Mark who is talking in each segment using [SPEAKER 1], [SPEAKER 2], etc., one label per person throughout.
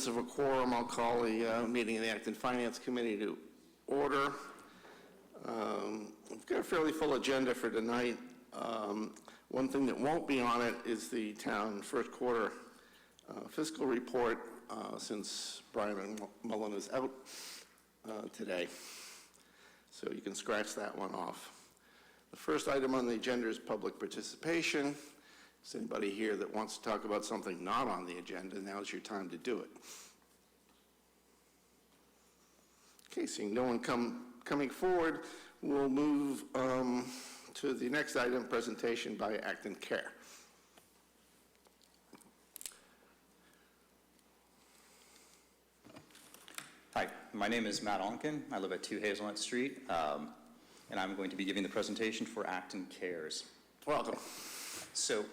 [SPEAKER 1] absence of a quorum, I'll call the meeting of the Acton Finance Committee to order. We've got a fairly full agenda for tonight. One thing that won't be on it is the town first quarter fiscal report, since Brian Mullen is out today. So you can scratch that one off. The first item on the agenda is public participation. Is anybody here that wants to talk about something not on the agenda? Now's your time to do it. Okay, seeing no one coming forward, we'll move to the next item, presentation by Acton Care.
[SPEAKER 2] Hi, my name is Matt Onken. I live at 2 Hazelnut Street, and I'm going to be giving the presentation for Acton Cares.
[SPEAKER 1] Welcome.
[SPEAKER 2] So,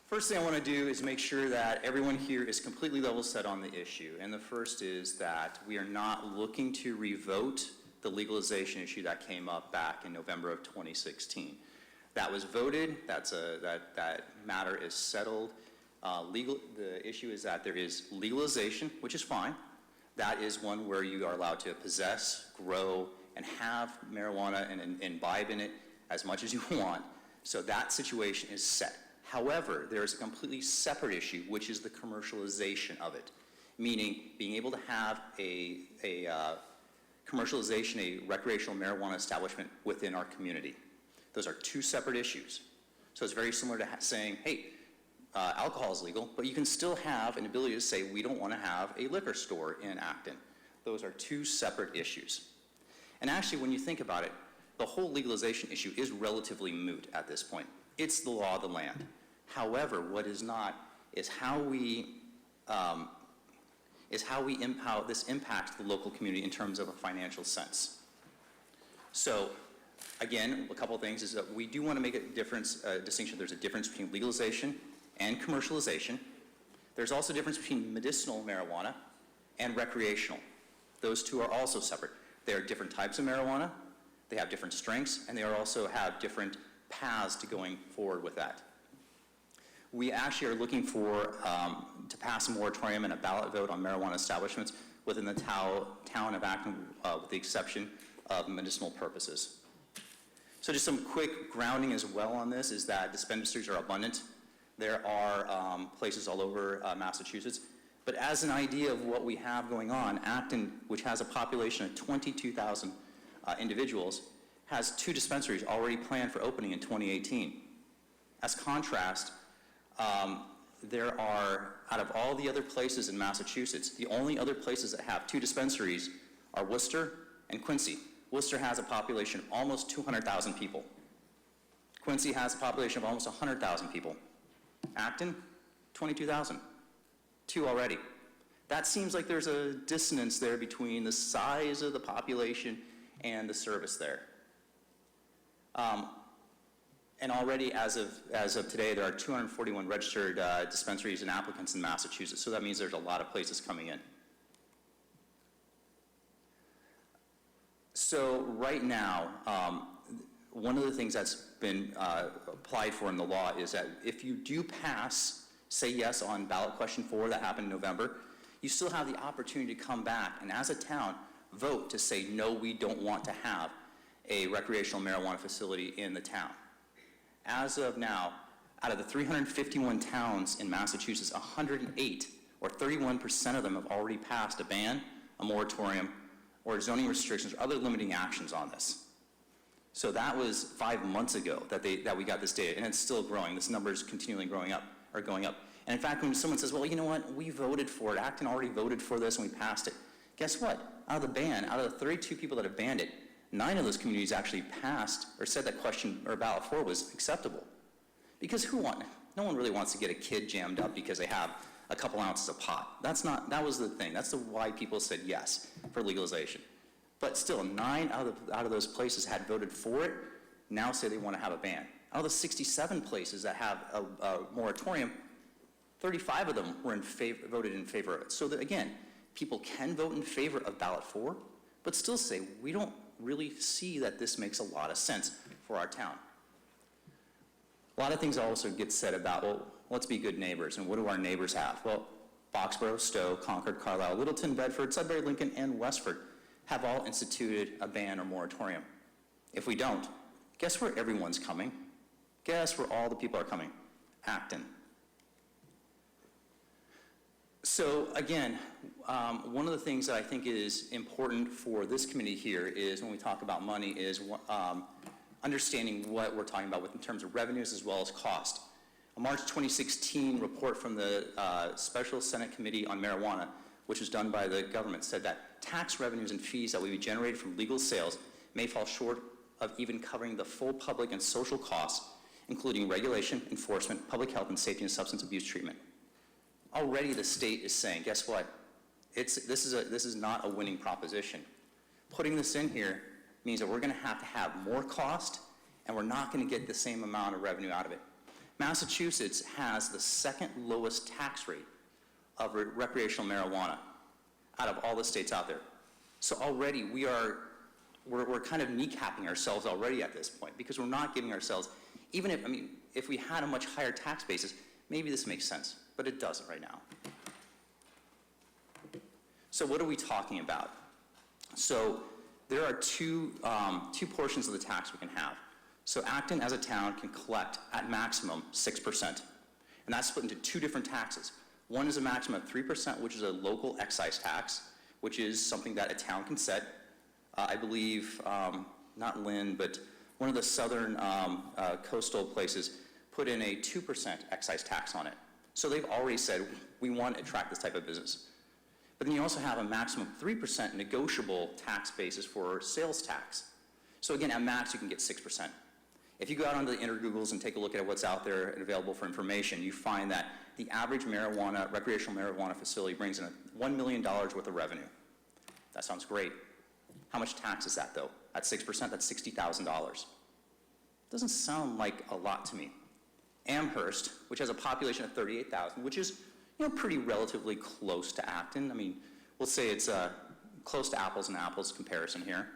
[SPEAKER 2] first thing I want to do is make sure that everyone here is completely level set on the issue. And the first is that we are not looking to revote the legalization issue that came up back in November of 2016. That was voted. That matter is settled. The issue is that there is legalization, which is fine. That is one where you are allowed to possess, grow, and have marijuana and imbibe in it as much as you want. So that situation is set. However, there is a completely separate issue, which is the commercialization of it, meaning being able to have a recreational marijuana establishment within our community. Those are two separate issues. So it's very similar to saying, hey, alcohol is legal, but you can still have an ability to say we don't want to have a liquor store in Acton. Those are two separate issues. And actually, when you think about it, the whole legalization issue is relatively moot at this point. It's the law of the land. However, what is not is how this impacts the local community in terms of a financial sense. So, again, a couple of things is that we do want to make a distinction. There's a difference between legalization and commercialization. There's also a difference between medicinal marijuana and recreational. Those two are also separate. They are different types of marijuana, they have different strengths, and they also have different paths to going forward with that. We actually are looking for to pass a moratorium and a ballot vote on marijuana establishments within the town of Acton, with the exception of medicinal purposes. So just some quick grounding as well on this is that dispensaries are abundant. There are places all over Massachusetts. But as an idea of what we have going on, Acton, which has a population of 22,000 individuals, has 2 dispensaries already planned for opening in 2018. As contrast, there are, out of all the other places in Massachusetts, the only other places that have 2 dispensaries are Worcester and Quincy. Worcester has a population of almost 200,000 people. Quincy has a population of almost 100,000 people. Acton, 22,000. 2 already. That seems like there's a dissonance there between the size of the population and the service there. And already, as of today, there are 241 registered dispensaries and applicants in Massachusetts, so that means there's a lot of places coming in. So right now, one of the things that's been applied for in the law is that if you do pass, say yes on ballot question 4 that happened in November, you still have the opportunity to come back and as a town vote to say no, we don't want to have a recreational marijuana facility in the town. As of now, out of the 351 towns in Massachusetts, 108 or 31% of them have already passed a ban, a moratorium, or zoning restrictions or other limiting actions on this. So that was 5 months ago that we got this data, and it's still growing. This number is continually going up. And in fact, when someone says, well, you know what, we voted for it, Acton already voted for this and we passed it. Guess what? Out of the ban, out of the 32 people that have banned it, 9 of those communities actually passed or said that question or ballot 4 was acceptable. Because no one really wants to get a kid jammed up because they have a couple ounces of pot. That was the thing. That's why people said yes for legalization. But still, 9 out of those places had voted for it, now say they want to have a ban. Out of the 67 places that have a moratorium, 35 of them were voted in favor of it. So that, again, people can vote in favor of ballot 4, but still say, we don't really see that this makes a lot of sense for our town. A lot of things also get said about, well, let's be good neighbors, and what do our neighbors have? Well, Foxborough, Stowe, Concord, Carlisle, Littleton, Bedford, Sudbury, Lincoln, and Westford have all instituted a ban or moratorium. If we don't, guess where everyone's coming? Guess where all the people are coming? Acton. So again, one of the things that I think is important for this committee here is when we talk about money is understanding what we're talking about in terms of revenues as well as cost. A March 2016 report from the Special Senate Committee on Marijuana, which was done by the government, said that tax revenues and fees that would be generated from legal sales may fall short of even covering the full public and social costs, including regulation, enforcement, public health and safety, and substance abuse treatment. Already the state is saying, guess what? This is not a winning proposition. Putting this in here means that we're going to have more cost, and we're not going to get the same amount of revenue out of it. Massachusetts has the second lowest tax rate of recreational marijuana out of all the states out there. So already we're kind of kneecapping ourselves already at this point, because we're not giving ourselves, even if we had a much higher tax basis, maybe this makes sense, but it doesn't right now. So what are we talking about? So there are two portions of the tax we can have. So Acton as a town can collect at maximum 6%. And that's split into two different taxes. One is a maximum of 3%, which is a local excise tax, which is something that a town can set. I believe, not Lynn, but one of the southern coastal places put in a 2% excise tax on it. So they've already said, we want to attract this type of business. But then you also have a maximum 3% negotiable tax basis for sales tax. So again, at max, you can get 6%. If you go out onto the Googles and take a look at what's out there and available for information, you find that the average recreational marijuana facility brings in $1 million worth of revenue. That sounds great. How much tax is that, though? At 6%, that's $60,000. Doesn't sound like a lot to me. Amherst, which has a population of 38,000, which is pretty relatively close to Acton. I mean, we'll say it's close to apples and apples comparison here.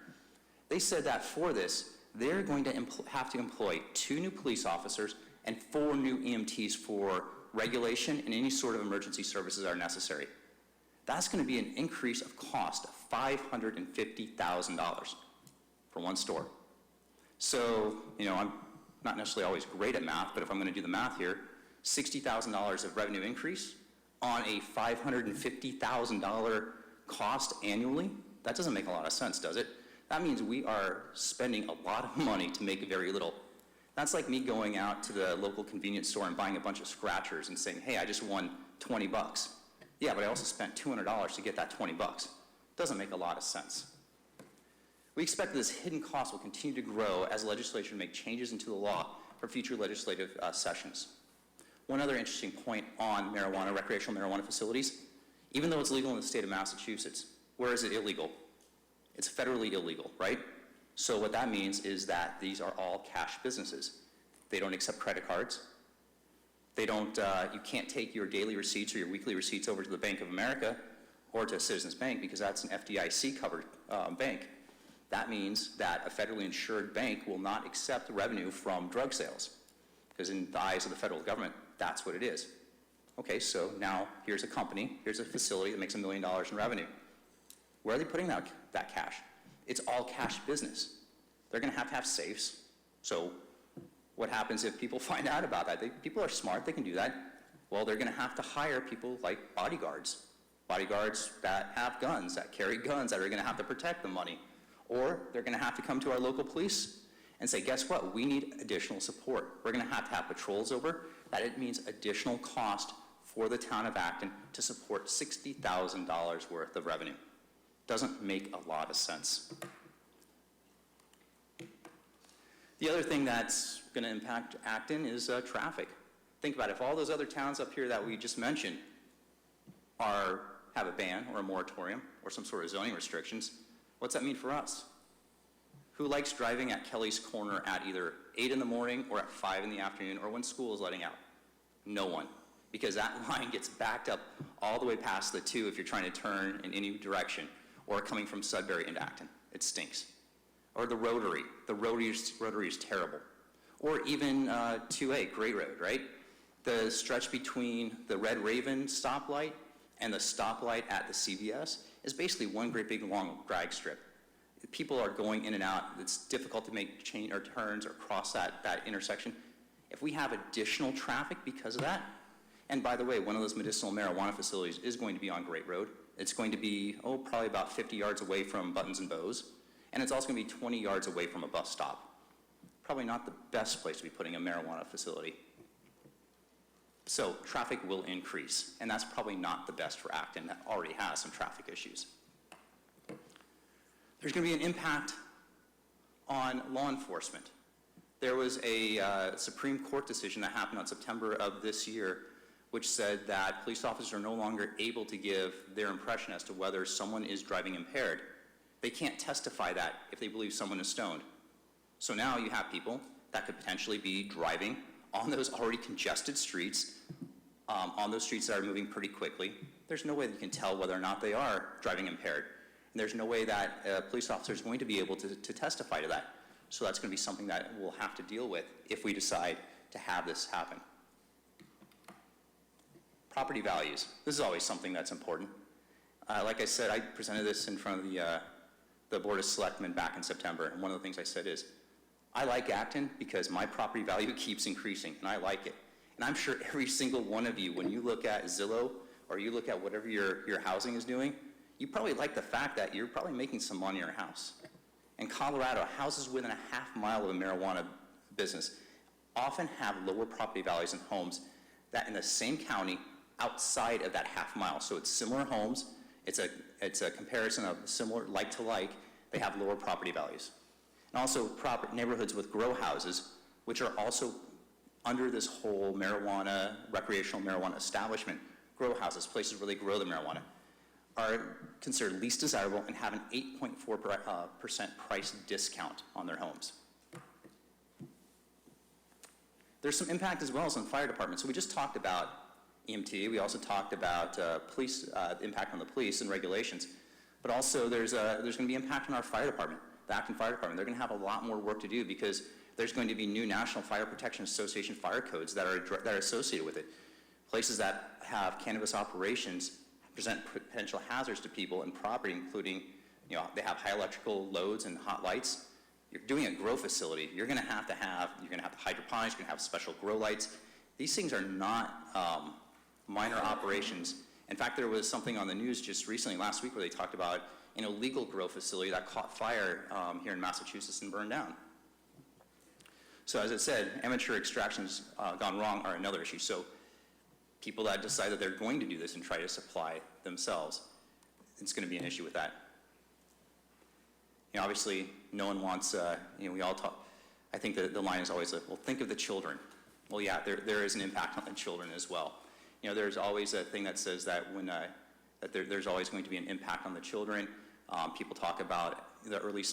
[SPEAKER 2] They said that for this, they're going to have to employ 2 new police officers and 4 new EMTs for regulation and any sort of emergency services that are necessary. That's going to be an increase of cost of $550,000 for one store. So, I'm not necessarily always great at math, but if I'm going to do the math here, $60,000 of revenue increase on a $550,000 cost annually, that doesn't make a lot of sense, does it? That means we are spending a lot of money to make very little. That's like me going out to the local convenience store and buying a bunch of scratchers and saying, hey, I just won 20 bucks. Yeah, but I also spent $200 to get that 20 bucks. Doesn't make a lot of sense. We expect that this hidden cost will continue to grow as legislation make changes into the law for future legislative sessions. One other interesting point on recreational marijuana facilities, even though it's legal in the state of Massachusetts, where is it illegal? It's federally illegal, right? So what that means is that these are all cash businesses. They don't accept credit cards. They don't, you can't take your daily receipts or your weekly receipts over to the Bank of America or to Citizens Bank because that's an FDIC-covered bank. That means that a federally insured bank will not accept revenue from drug sales because in the eyes of the federal government, that's what it is. Okay, so now here's a company, here's a facility that makes $1 million in revenue. Where are they putting that cash? It's all cash business. They're going to have safes. So what happens if people find out about that? People are smart, they can do that. Well, they're going to have to hire people like bodyguards that have guns, that carry guns, that are going to have to protect the money. Or they're going to have to come to our local police and say, guess what? We need additional support. We're going to have patrols over. That it means additional cost for the town of Acton to support $60,000 worth of revenue. Doesn't make a lot of sense. The other thing that's going to impact Acton is traffic. Think about it. If all those other towns up here that we just mentioned have a ban or a moratorium or some sort of zoning restrictions, what's that mean for us? Who likes driving at Kelly's Corner at either 8 in the morning or at 5 in the afternoon or when school is letting out? No one. Because that line gets backed up all the way past the 2 if you're trying to turn in any direction or coming from Sudbury into Acton. It stinks. Or the Rotary. The Rotary is terrible. Or even 2A, Gray Road, right? The stretch between the Red Raven stoplight and the stoplight at the CVS is basically one great big long drag strip. People are going in and out. It's difficult to make change or turns or cross that intersection. If we have additional traffic because of that, and by the way, one of those medicinal marijuana facilities is going to be on Great Road. It's going to be, probably about 50 yards away from Buttons and Bows, and it's also going to be 20 yards away from a bus stop. Probably not the best place to be putting a marijuana facility. So traffic will increase, and that's probably not the best for Acton that already has some traffic issues. There's going to be an impact on law enforcement. There was a Supreme Court decision that happened on September of this year, which said that police officers are no longer able to give their impression as to whether someone is driving impaired. They can't testify that if they believe someone is stoned. So now you have people that could potentially be driving on those already congested streets, on those streets that are moving pretty quickly. There's no way that you can tell whether or not they are driving impaired. And there's no way that a police officer is going to be able to testify to that. So that's going to be something that we'll have to deal with if we decide to have this happen. Property values. This is always something that's important. Like I said, I presented this in front of the Board of Selectmen back in September, and one of the things I said is, I like Acton because my property value keeps increasing, and I like it. And I'm sure every single one of you, when you look at Zillow, or you look at whatever your housing is doing, you probably like the fact that you're probably making some money on your house. In Colorado, houses within a half mile of a marijuana business often have lower property values than homes that in the same county outside of that half mile. So it's similar homes, it's a comparison of similar like to like, they have lower property values. And also neighborhoods with grow houses, which are also under this whole marijuana, recreational marijuana establishment, grow houses, places where they grow the marijuana, are considered least desirable and have an 8.4% price discount on their homes. There's some impact as well as on the fire department. So we just talked about EMT, we also talked about police, impact on the police and regulations, but also there's going to be impact on our fire department, the Acton Fire Department. They're going to have a lot more work to do because there's going to be new National Fire Protection Association fire codes that are associated with it. Places that have cannabis operations present potential hazards to people and property, including, they have high electrical loads and hot lights. You're doing a grow facility, you're going to have the hydroponics, you're going to have special grow lights. These things are not minor operations. In fact, there was something on the news just recently, last week, where they talked about an illegal grow facility that caught fire here in Massachusetts and burned down. So as I said, amateur extractions gone wrong are another issue. So people that decide that they're going to do this and try to supply themselves, it's going to be an issue with that. Obviously, no one wants, we all talk, I think the line is always, well, think of the children. Well, yeah, there is an impact on the children as well. There's always a thing that says that there's always going to be an impact on the children. People talk about the early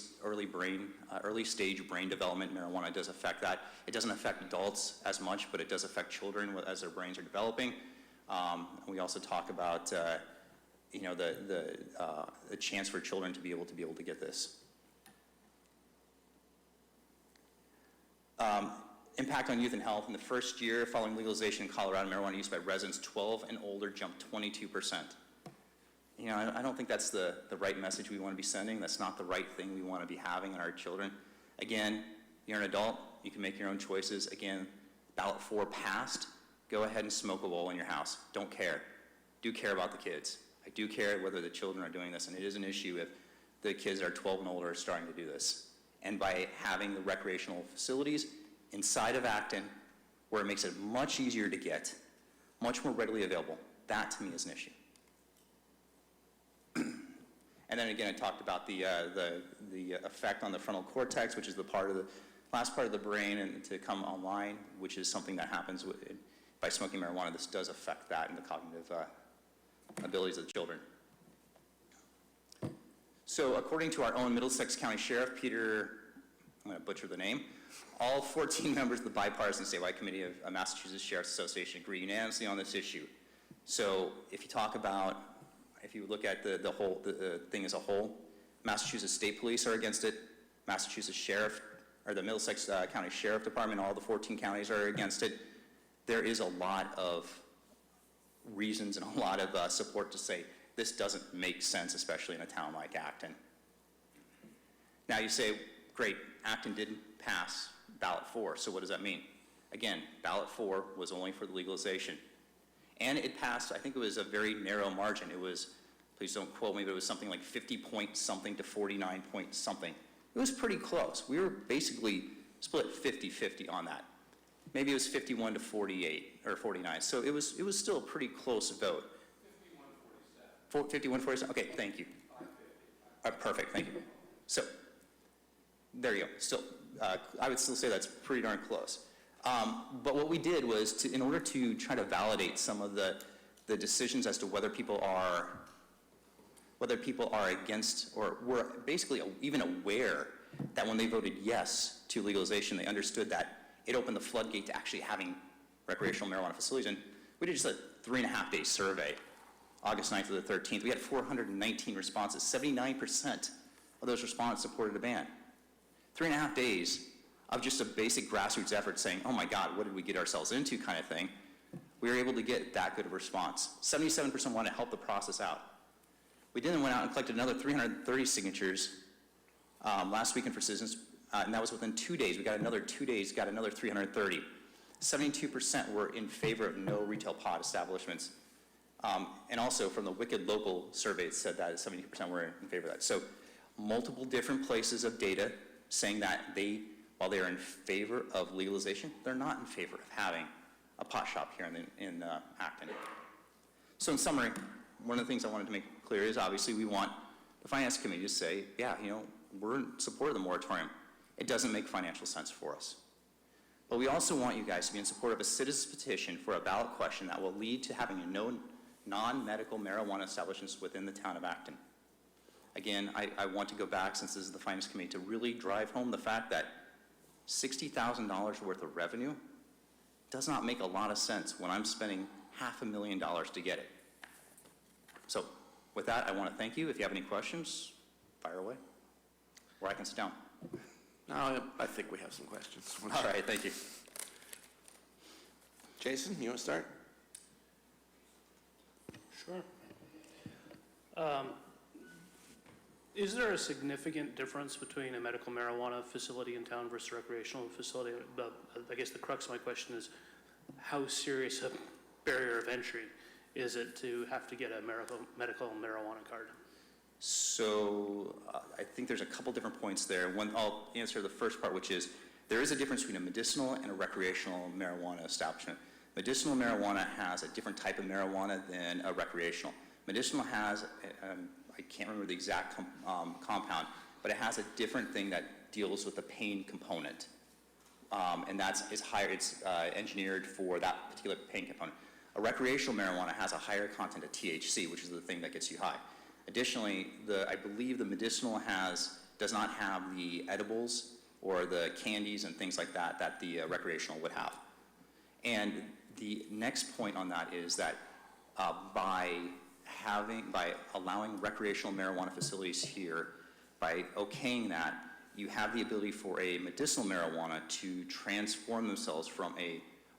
[SPEAKER 2] stage brain development. Marijuana does affect that. It doesn't affect adults as much, but it does affect children as their brains are developing. We also talk about the chance for children to be able to get this. Impact on youth and health. In the first year following legalization in Colorado, marijuana use by residents 12 and older jumped 22%. I don't think that's the right message we want to be sending. That's not the right thing we want to be having on our children. Again, you're an adult. You can make your own choices. Again, ballot 4 passed. Go ahead and smoke a bowl in your house. Don't care. Do care about the kids. I do care whether the children are doing this, and it is an issue if the kids that are 12 and older are starting to do this. And by having the recreational facilities inside of Acton, where it makes it much easier to get, much more readily available, that to me is an issue. And then again, I talked about the effect on the frontal cortex, which is the last part of the brain, and to come online, which is something that happens by smoking marijuana. This does affect that and the cognitive abilities of the children. So according to our own Middlesex County Sheriff, Peter, I'm going to butcher the name, all 14 members of the bipartisan statewide committee of Massachusetts Sheriff's Association agree unanimously on this issue. So if you look at the thing as a whole, Massachusetts State Police are against it, Massachusetts Sheriff, or the Middlesex County Sheriff Department, all the 14 counties are against it. There is a lot of reasons and a lot of support to say this doesn't make sense, especially in a town like Acton. Now you say, great, Acton didn't pass ballot 4, so what does that mean? Again, ballot 4 was only for the legalization. And it passed, I think it was a very narrow margin. It was, please don't quote me, but it was something like 50 point something to 49 point something. It was pretty close. We were basically split 50-50 on that. Maybe it was 51 to 48 or 49. So it was still a pretty close vote. 51-47. Okay, thank you. Perfect, thank you. So there you go. Still, I would still say that's pretty darn close. But what we did was, in order to try to validate some of the decisions as to whether people are against or were basically even aware that when they voted yes to legalization, they understood that it opened the floodgate to actually having recreational marijuana facilities. And we did just a 3.5-day survey, August 9th to the 13th. We had 419 responses. 79% of those respondents supported a ban. 3.5 days of just a basic grassroots effort saying, oh my God, what did we get ourselves into kind of thing. We were able to get that good of a response. 77% wanted to help the process out. We then went out and collected another 330 signatures last weekend for citizens, and that was within 2 days. We got another 2 days, got another 330. 72% were in favor of no retail pot establishments. And also from the Wicked Local survey, it said that 72% were in favor of that. So multiple different places of data saying that while they are in favor of legalization, they're not in favor of having a pot shop here in Acton. So in summary, one of the things I wanted to make clear is obviously we want the Finance Committee to say, yeah, we're in support of the moratorium. It doesn't make financial sense for us. But we also want you guys to be in support of a citizen's petition for a ballot question that will lead to having no non-medical marijuana establishments within the town of Acton. Again, I want to go back, since this is the Finance Committee, to really drive home the fact that $60,000 worth of revenue does not make a lot of sense when I'm spending $500,000 to get it. So with that, I want to thank you. If you have any questions, fire away, or I can sit down.
[SPEAKER 1] No, I think we have some questions.
[SPEAKER 2] All right, thank you.
[SPEAKER 1] Jason, you want to start?
[SPEAKER 3] Sure. Is there a significant difference between a medical marijuana facility in town versus a recreational facility? I guess the crux of my question is, how serious a barrier of entry is it to have to get a medical marijuana card? So
[SPEAKER 2] I think there's a couple different points there. I'll answer the first part, which is there is a difference between a medicinal and a recreational marijuana establishment. Medicinal marijuana has a different type of marijuana than a recreational. Medicinal has, I can't remember the exact compound, but it has a different thing that deals with the pain component. And it's higher, it's engineered for that particular pain component. A recreational marijuana has a higher content of THC, which is the thing that gets you high. Additionally, I believe the medicinal does not have the edibles or the candies and things like that that the recreational would have. And the next point on that is that by allowing recreational marijuana facilities here, by okaying that, you have the ability for a medicinal marijuana to transform themselves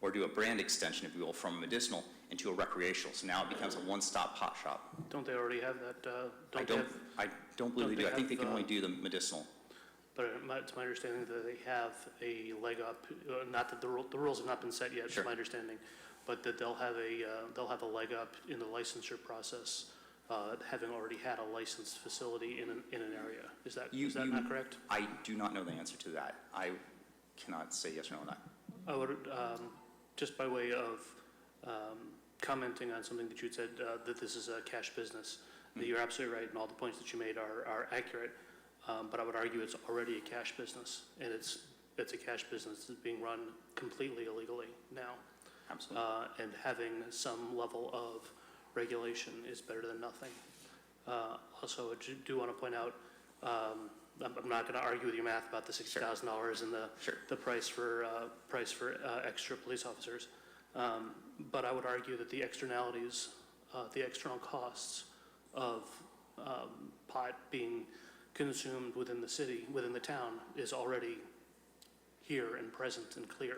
[SPEAKER 2] or do a brand extension, if you will, from medicinal into a recreational. So now it becomes a one-stop pot shop.
[SPEAKER 3] Don't they already have that?
[SPEAKER 2] I don't believe they do. I think they can only do the medicinal.
[SPEAKER 3] But it's my understanding that they have a leg up. Not that the rules have not been set yet. Sure. It's my understanding, but that they'll have a leg up in the licensure process, having already had a licensed facility in an area. Is that not correct?
[SPEAKER 2] I do not know the answer to that. I cannot say yes or no on that.
[SPEAKER 3] I would, just by way of commenting on something that you said, that this is a cash business. That you're absolutely right, and all the points that you made are accurate. But I would argue it's already a cash business, and it's a cash business that's being run completely illegally now.
[SPEAKER 2] Absolutely.
[SPEAKER 3] And having some level of regulation is better than nothing. Also, I do want to point out, I'm not going to argue with your math about the $60,000 and the price for extra police officers, but I would argue that the externalities, the external costs of pot being consumed within the city, within the town, is already here and present and clear.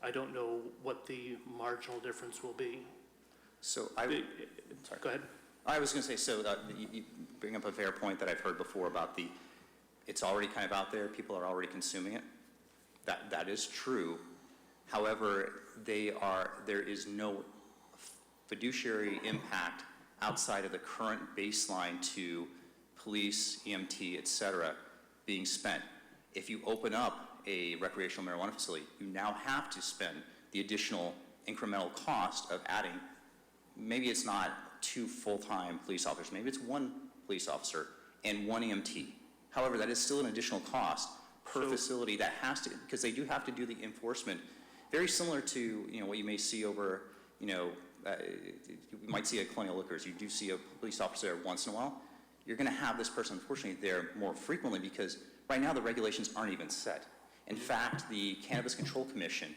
[SPEAKER 3] I don't know what the marginal difference will be.
[SPEAKER 2] So
[SPEAKER 3] Sorry. Go ahead.
[SPEAKER 2] I was going to say, so you bring up a fair point that I've heard before about it's already kind of out there, people are already consuming it. That is true. However, there is no fiduciary impact outside of the current baseline to police, EMT, et cetera, being spent. If you open up a recreational marijuana facility, you now have to spend the additional incremental cost of adding, maybe it's not 2 full-time police officers, maybe it's 1 police officer and 1 EMT. However, that is still an additional cost per facility that has to, because they do have to do the enforcement, very similar to, what you may see over, you might see at Colonial Liquors. You do see a police officer there once in a while. You're going to have this person, unfortunately, there more frequently because right now the regulations aren't even set. In fact, the Cannabis Control Commission,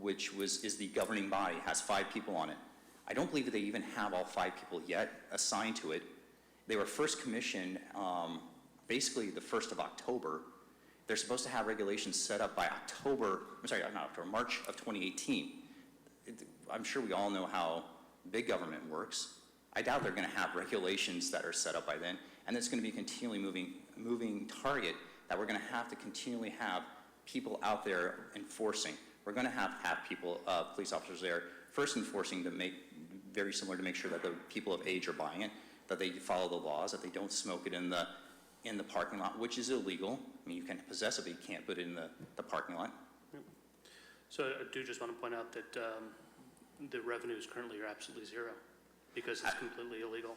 [SPEAKER 2] which is the governing body, has 5 people on it. I don't believe that they even have all 5 people yet assigned to it. They were first commissioned basically the 1st of October. They're supposed to have regulations set up by March of 2018. I'm sure we all know how big government works. I doubt they're going to have regulations that are set up by then, and it's going to be a continually moving target that we're going to have to continually have people out there enforcing. We're going to have people, police officers there, first enforcing to make, very similar to make sure that the people of age are buying it, that they follow the laws, that they don't smoke it in the parking lot, which is illegal. I mean, you can possess it, but you can't put it in the parking lot.
[SPEAKER 3] So I do just want to point out that the revenues currently are absolutely zero because it's completely illegal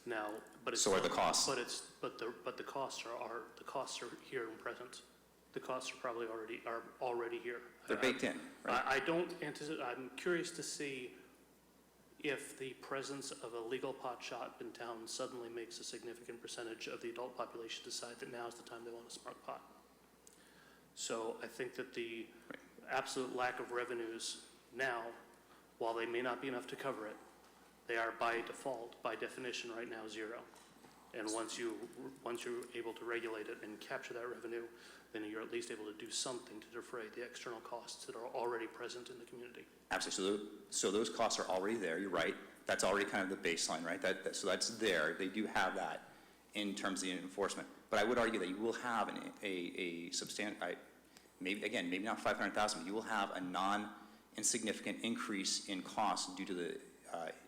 [SPEAKER 3] now. But it's
[SPEAKER 2] So are the costs.
[SPEAKER 3] But the costs are here and present. The costs are probably already here.
[SPEAKER 2] They're baked in, right?
[SPEAKER 3] I don't anticipate. I'm curious to see if the presence of a legal pot shop in town suddenly makes a significant percentage of the adult population decide that now is the time they want to smoke pot. So I think that the absolute lack of revenues now, while they may not be enough to cover it, they are by default, by definition right now, zero. And once you're able to regulate it and capture that revenue, then you're at least able to do something to defray the external costs that are already present in the community.
[SPEAKER 2] Absolutely. So those costs are already there. You're right. That's already kind of the baseline, right? So that's there. They do have that in terms of the enforcement. But I would argue that you will have a substantial, maybe not 500,000, but you will have a non-insignificant increase in costs due to the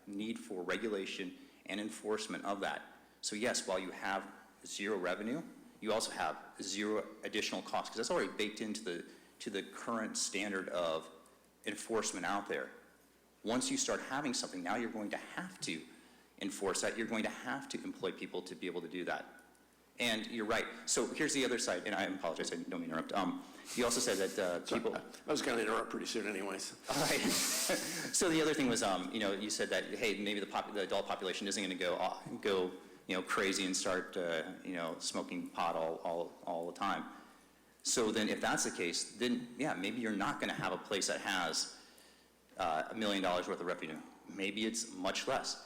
[SPEAKER 2] need for regulation and enforcement of that. So yes, while you have zero revenue, you also have zero additional costs because that's already baked into the current standard of enforcement out there. Once you start having something, now you're going to have to enforce that. You're going to have to employ people to be able to do that. And you're right. So here's the other side, and I apologize, I don't mean to interrupt. You also said that people...
[SPEAKER 1] I was going to interrupt pretty soon anyways.
[SPEAKER 2] All right. So the other thing was, you said that, hey, maybe the adult population isn't going to go crazy and start, smoking pot all the time. So then if that's the case, then yeah, maybe you're not going to have a place that has $1 million worth of revenue. Maybe it's much less.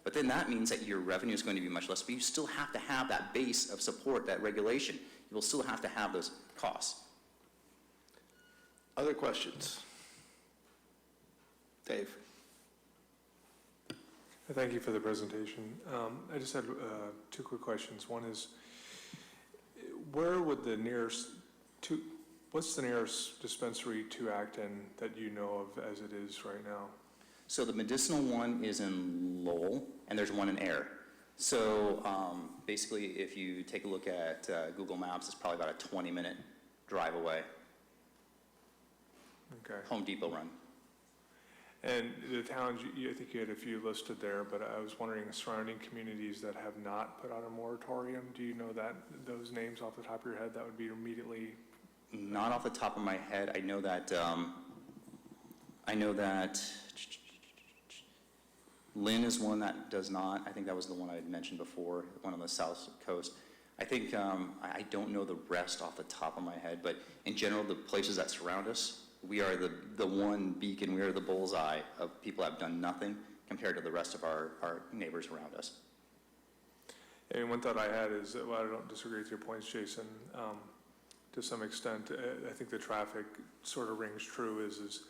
[SPEAKER 2] But then that means that your revenue is going to be much less, but you still have to have that base of support, that regulation. You will still have to have those costs.
[SPEAKER 1] Other questions? Dave?
[SPEAKER 4] Thank you for the presentation. I just had 2 quick questions. One is, where would what's the nearest dispensary to Acton that you know of as it is right now?
[SPEAKER 2] So the medicinal one is in Lowell, and there's one in Air. So basically, if you take a look at Google Maps, it's probably about a 20-minute drive away.
[SPEAKER 4] Okay.
[SPEAKER 2] Home Depot run.
[SPEAKER 4] And the towns, I think you had a few listed there, but I was wondering, surrounding communities that have not put out a moratorium, do you know those names off the top of your head that would be immediately?
[SPEAKER 2] Not off the top of my head. I know that Lynn is one that does not. I think that was the one I had mentioned before, one on the south coast. I think, I don't know the rest off the top of my head, but in general, the places that surround us, we are the one beacon, we are the bullseye of people that have done nothing compared to the rest of our neighbors around us.
[SPEAKER 4] And one thought I had is, well, I don't disagree with your points, Jason. to some extent. I think the traffic sort of rings true is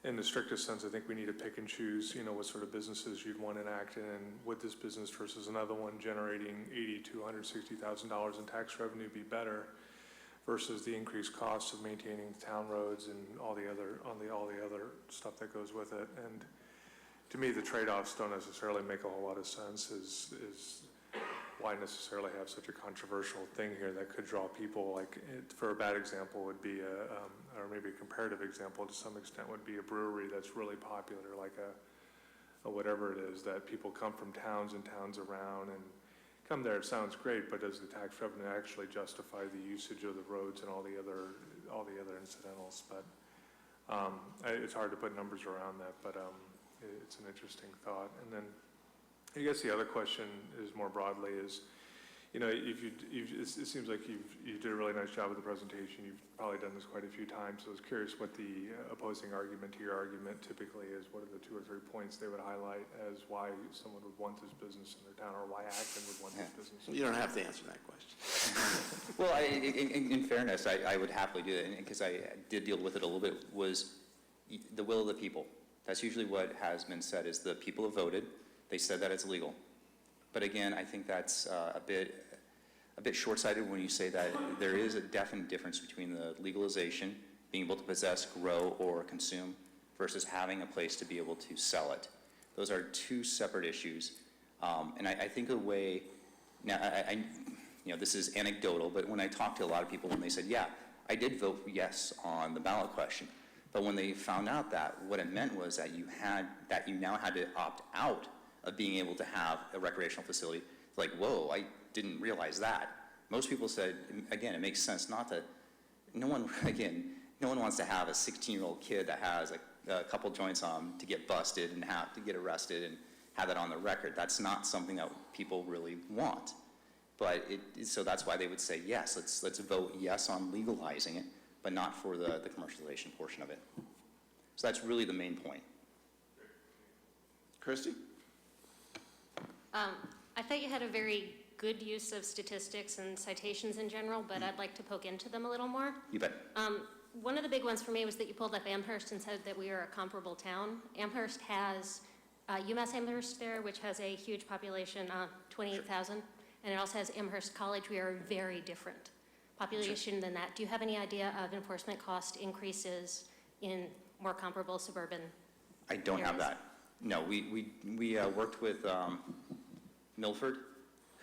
[SPEAKER 4] in the strictest sense, I think we need to pick and choose, what sort of businesses you'd want in Acton, and would this business versus another one generating $80,000 to $160,000 in tax revenue be better versus the increased costs of maintaining town roads and all the other stuff that goes with it. And to me, the trade-offs don't necessarily make a whole lot of sense. Is why necessarily have such a controversial thing here that could draw people? Like, for a bad example would be or maybe a comparative example to some extent would be a brewery that's really popular, like a whatever it is, that people come from towns and towns around and come there. It sounds great, but does the tax revenue actually justify the usage of the roads and all the other incidentals? But it's hard to put numbers around that, but it's an interesting thought. And then I guess the other question is more broadly is, it seems like you did a really nice job with the presentation. You've probably done this quite a few times. So I was curious what the opposing argument to your argument typically is. What are the 2 or 3 points they would highlight as why someone would want this business in their town, or why Acton would want this business?
[SPEAKER 1] You don't have to answer that question.
[SPEAKER 2] Well, in fairness, I would happily do it, because I did deal with it a little bit, was the will of the people. That's usually what has been said, is the people have voted. They said that it's legal. But again, I think that's a bit short-sighted when you say that there is a definite difference between the legalization, being able to possess, grow, or consume, versus having a place to be able to sell it. Those are 2 separate issues. And I think a way, now this is anecdotal, but when I talked to a lot of people, when they said, yeah, I did vote yes on the ballot question, but when they found out that what it meant was that you now had to opt out of being able to have a recreational facility, like, whoa, I didn't realize that. Most people said, again, it makes sense no one wants to have a 16-year-old kid that has a couple joints on to get busted and have to get arrested and have that on the record. That's not something that people really want. But so that's why they would say, yes, let's vote yes on legalizing it, but not for the commercialization portion of it. So that's really the main point.
[SPEAKER 1] Christy?
[SPEAKER 5] I thought you had a very good use of statistics and citations in general, but I'd like to poke into them a little more.
[SPEAKER 2] You bet.
[SPEAKER 5] One of the big ones for me was that you pulled up Amherst and said that we are a comparable town. Amherst has UMass Amherst there, which has a huge population, 28,000, and it also has Amherst College. We are a very different population than that. Do you have any idea of enforcement cost increases in more comparable suburban
[SPEAKER 2] I don't have
[SPEAKER 5] areas?
[SPEAKER 2] that. No, we worked with Milford,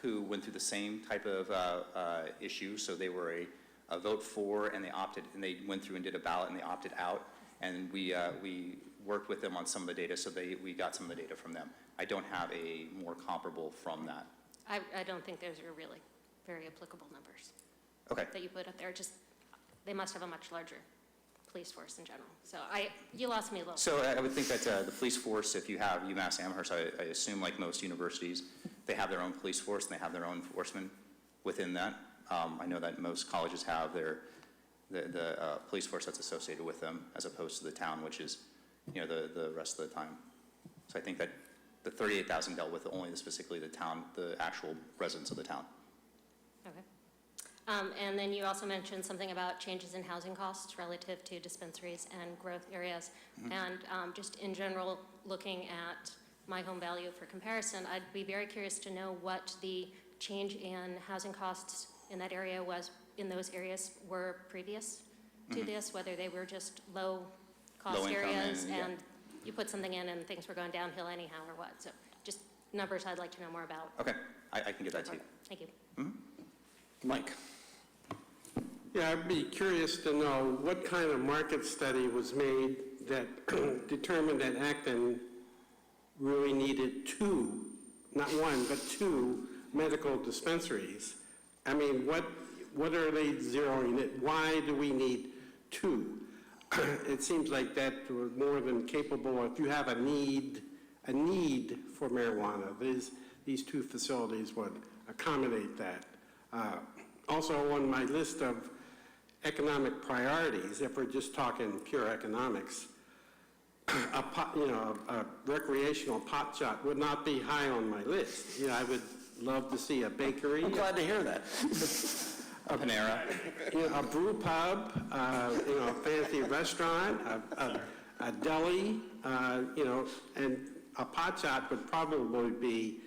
[SPEAKER 2] who went through the same type of issue. So they were a vote for, and they went through and did a ballot, and they opted out. And we worked with them on some of the data, so we got some of the data from them. I don't have a more comparable from that.
[SPEAKER 5] I don't think those are really very applicable numbers
[SPEAKER 2] Okay.
[SPEAKER 5] that you put up there. Just, they must have a much larger police force in general. So you lost me a little.
[SPEAKER 2] So I would think that the police force, if you have UMass Amherst, I assume like most universities, they have their own police force and they have their own enforcement within that. I know that most colleges have the police force that's associated with them, as opposed to the town, which is, the rest of the time. So I think that the 38,000 dealt with only specifically the town, the actual residents of the town.
[SPEAKER 5] Okay. And then you also mentioned something about changes in housing costs relative to dispensaries and growth areas. Mm-hmm. And just in general, looking at my home value for comparison, I'd be very curious to know what the change in housing costs in that area was, in those areas were previous to this, whether they were just low cost areas and you put something in and things were going downhill anyhow or what. So just numbers I'd like to know more about.
[SPEAKER 2] Okay, I can get that to you.
[SPEAKER 5] Thank you.
[SPEAKER 2] Mm-hmm.
[SPEAKER 1] Mike?
[SPEAKER 6] Yeah, I'd be curious to know what kind of market study was made that determined that Acton really needed 2, not 1, but 2 medical dispensaries. I mean, what are they zeroing it? Why do we need 2? It seems like that was more than capable. If you have a need for marijuana, these 2 facilities would accommodate that. Also on my list of economic priorities, if we're just talking pure economics, a recreational pot shop would not be high on my list. I would love to see a bakery.
[SPEAKER 1] I'm glad to hear that.
[SPEAKER 2] Panera.
[SPEAKER 6] a brew pub, a fancy restaurant, a deli, and a pot shop would probably be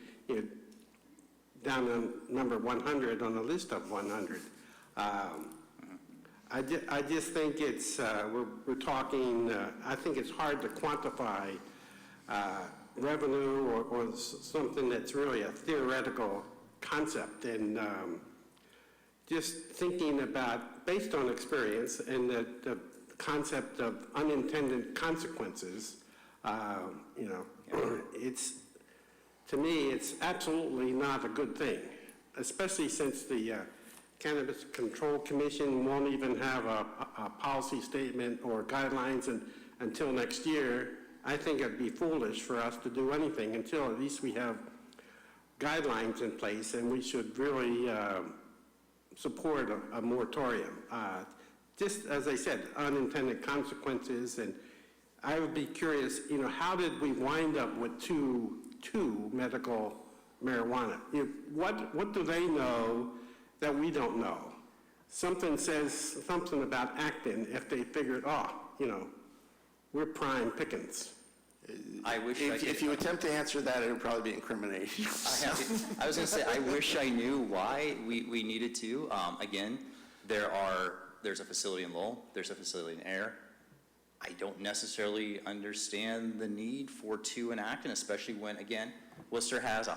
[SPEAKER 6] down on number 100 on the list of 100. I just think we're talking, I think it's hard to quantify revenue or something that's really a theoretical concept. And just thinking about, based on experience and the concept of unintended consequences, it's, to me, it's absolutely not a good thing, especially since the Cannabis Control Commission won't even have a policy statement or guidelines until next year. I think it'd be foolish for us to do anything until at least we have guidelines in place, and we should really support a moratorium. Just as I said, unintended consequences, and I would be curious, how did we wind up with two medical marijuana? What do they know that we don't know? Something says something about Acton if they figured, we're prime pickings.
[SPEAKER 2] I wish I could.
[SPEAKER 1] If you attempt to answer that, it would probably be incrimination.
[SPEAKER 2] I was going to say, I wish I knew why we needed to. Again, there's a facility in Lowell, there's a facility in Air. I don't necessarily understand the need for two in Acton, especially when, again, Worcester has I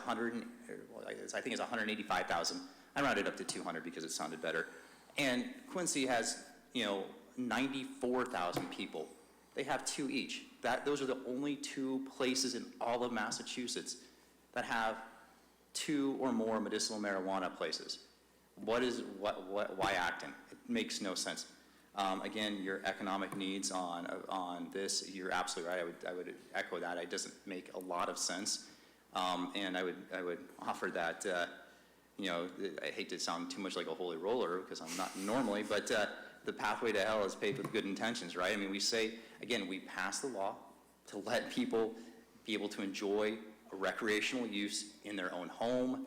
[SPEAKER 2] think it's 185,000. I rounded up to 200 because it sounded better. And Quincy has, 94,000 people. They have two each. Those are the only two places in all of Massachusetts that have two or more medicinal marijuana places. Why Acton? It makes no sense. Again, your economic needs on this, you're absolutely right. I would echo that. It doesn't make a lot of sense. And I would offer that, I hate to sound too much like a holy roller because I'm not normally, but the pathway to hell is paved with good intentions, right? I mean, we say, again, we pass the law to let people be able to enjoy a recreational use in their own home,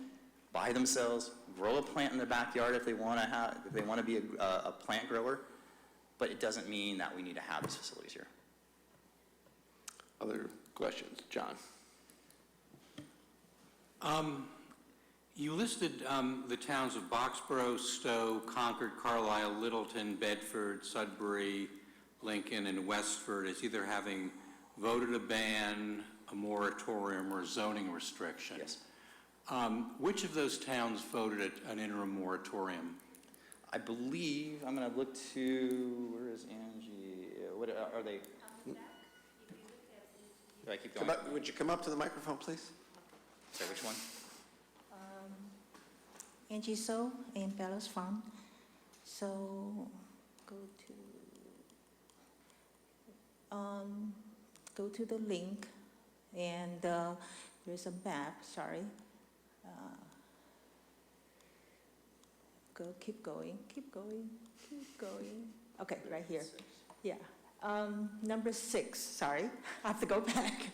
[SPEAKER 2] by themselves, grow a plant in their backyard if they want to be a plant grower, but it doesn't mean that we need to have these facilities here.
[SPEAKER 1] Other questions? John?
[SPEAKER 7] You listed the towns of Boxborough, Stowe, Concord, Carlisle, Littleton, Bedford, Sudbury, Lincoln, and Westford as either having voted a ban, a moratorium, or a zoning restriction.
[SPEAKER 2] Yes.
[SPEAKER 7] Which of those towns voted an interim moratorium?
[SPEAKER 2] I believe, I'm going to look to, where is Angie? What are they? Do I keep going?
[SPEAKER 1] Would you come up to the microphone, please?
[SPEAKER 2] Sorry, which one?
[SPEAKER 8] Angie So in Bellows Farm. So go to the link, and there's a map. Sorry. Keep going. Okay, right here. Yeah. Number 6. Sorry, I have to go back.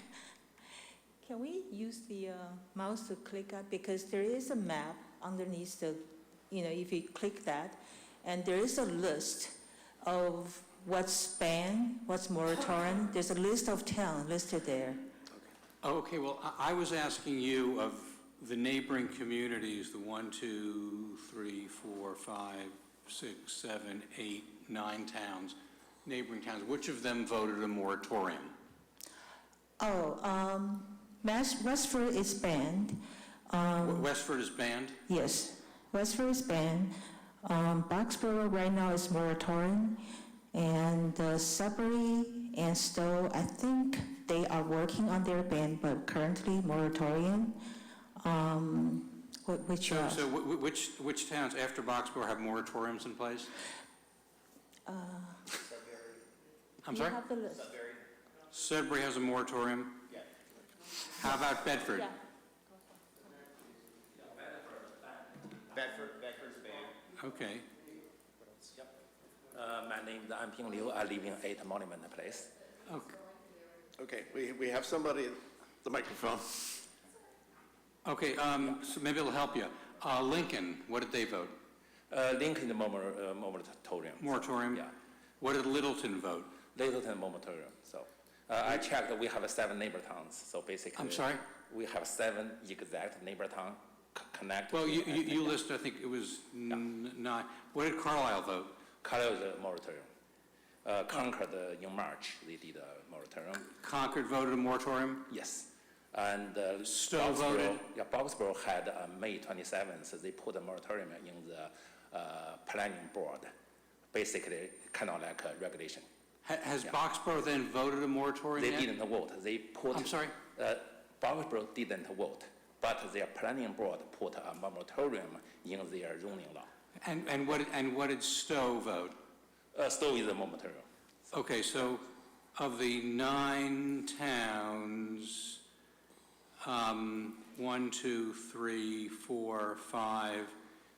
[SPEAKER 8] Can we use the mouse to click on, because there is a map underneath the, if you click that, and there is a list of what's banned, what's moratorium. There's a list of towns listed there.
[SPEAKER 7] Okay, well, I was asking you of the neighboring communities, the 1, 2, 3, 4, 5, 6, 7, 8, 9 towns, neighboring towns, which of them voted a moratorium?
[SPEAKER 8] Westford is banned.
[SPEAKER 7] Westford is banned?
[SPEAKER 8] Yes, Westford is banned. Boxborough right now is moratorium, and Sudbury and Stowe, I think they are working on their ban, but currently moratorium. Which
[SPEAKER 7] towns after Boxborough have moratoriums in place? I'm sorry?
[SPEAKER 8] You have the list.
[SPEAKER 7] Sudbury has a moratorium? Yeah. How about Bedford?
[SPEAKER 8] Yeah.
[SPEAKER 2] Bedford's banned.
[SPEAKER 7] Okay.
[SPEAKER 9] My name is Anping Liu. I live in 8 Monument Place.
[SPEAKER 7] Okay.
[SPEAKER 1] Okay, we have somebody at the microphone.
[SPEAKER 7] Okay, so maybe it'll help you. Lincoln, what did they vote?
[SPEAKER 9] Lincoln moratorium.
[SPEAKER 7] Moratorium?
[SPEAKER 9] Yeah.
[SPEAKER 7] What did Littleton vote?
[SPEAKER 9] Littleton moratorium. So I checked, we have 7 neighbor towns. So basically,
[SPEAKER 7] I'm sorry?
[SPEAKER 9] we have 7 exact neighbor town connected.
[SPEAKER 7] Well,
[SPEAKER 9] to
[SPEAKER 7] you
[SPEAKER 9] Acton.
[SPEAKER 7] listed, I think it was 9. What did Carlisle vote?
[SPEAKER 9] Colorado the moratorium. Concord in March, they did a moratorium.
[SPEAKER 7] Concord voted a moratorium?
[SPEAKER 9] Yes. And
[SPEAKER 7] Stowe
[SPEAKER 9] Boxborough-
[SPEAKER 7] voted?
[SPEAKER 9] Yeah, Boxborough had May 27th, they put a moratorium in the planning board, basically kind of like a regulation.
[SPEAKER 7] Has
[SPEAKER 9] Yeah.
[SPEAKER 7] Boxborough then voted a moratorium
[SPEAKER 9] They
[SPEAKER 7] yet?
[SPEAKER 9] didn't vote, they put.
[SPEAKER 7] I'm sorry?
[SPEAKER 9] Boxborough didn't vote, but their planning board put a moratorium in their zoning law.
[SPEAKER 7] And what did Stowe vote?
[SPEAKER 9] Stowe is a moratorium.
[SPEAKER 7] Okay, so of the 9 towns, 1, 2, 3, 4, 5,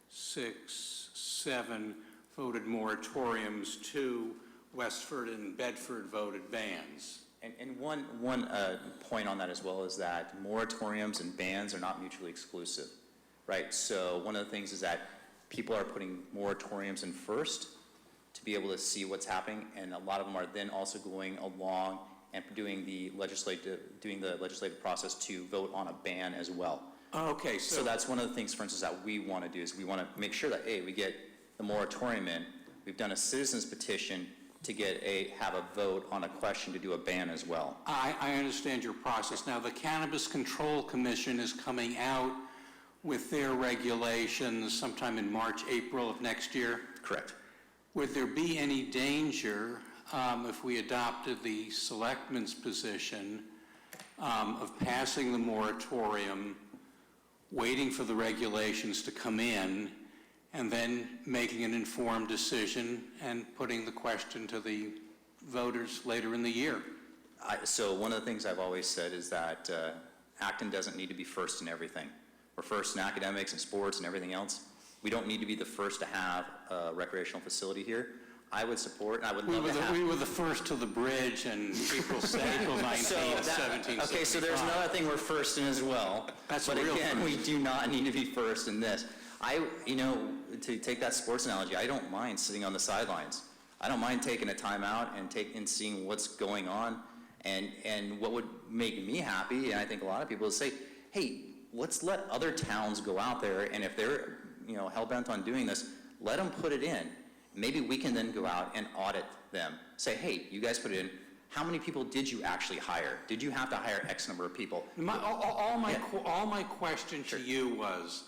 [SPEAKER 7] 6, 7 voted moratoriums, 2, Westford and Bedford voted bans.
[SPEAKER 2] And one point on that as well is that moratoriums and bans are not mutually exclusive, right? So one of the things is that people are putting moratoriums in first to be able to see what's happening, and a lot of them are then also going along and doing the legislative process to vote on a ban as well.
[SPEAKER 7] Okay,
[SPEAKER 2] So that's one of the things, for instance, that we want to do is we want to make sure that, A, we get the moratorium in. We've done a citizens petition to have a vote on a question to do a ban as well.
[SPEAKER 7] I understand your process. Now, the Cannabis Control Commission is coming out with their regulations sometime in March, April of next year.
[SPEAKER 2] Correct.
[SPEAKER 7] Would there be any danger if we adopted the selectman's position of passing the moratorium, waiting for the regulations to come in, and then making an informed decision and putting the question to the voters later in the year?
[SPEAKER 2] So one of the things I've always said is that Acton doesn't need to be first in everything. We're first in academics and sports and everything else. We don't need to be the first to have a recreational facility here. I would support, and I would love to have.
[SPEAKER 7] We were the first to the bridge in April 19th, 1765.
[SPEAKER 2] Okay, so there's another thing we're first in as well.
[SPEAKER 7] That's
[SPEAKER 2] But
[SPEAKER 7] a real
[SPEAKER 2] again, we
[SPEAKER 7] first.
[SPEAKER 2] do not need to be first in this. To take that sports analogy, I don't mind sitting on the sidelines. I don't mind taking a timeout and seeing what's going on. And what would make me happy, and I think a lot of people, is say, hey, let's let other towns go out there, and if they're hell-bent on doing this, let them put it in. Maybe we can then go out and audit them. Say, hey, you guys put it in. How many people did you actually hire? Did you have to hire X number of people?
[SPEAKER 7] All my question to you was,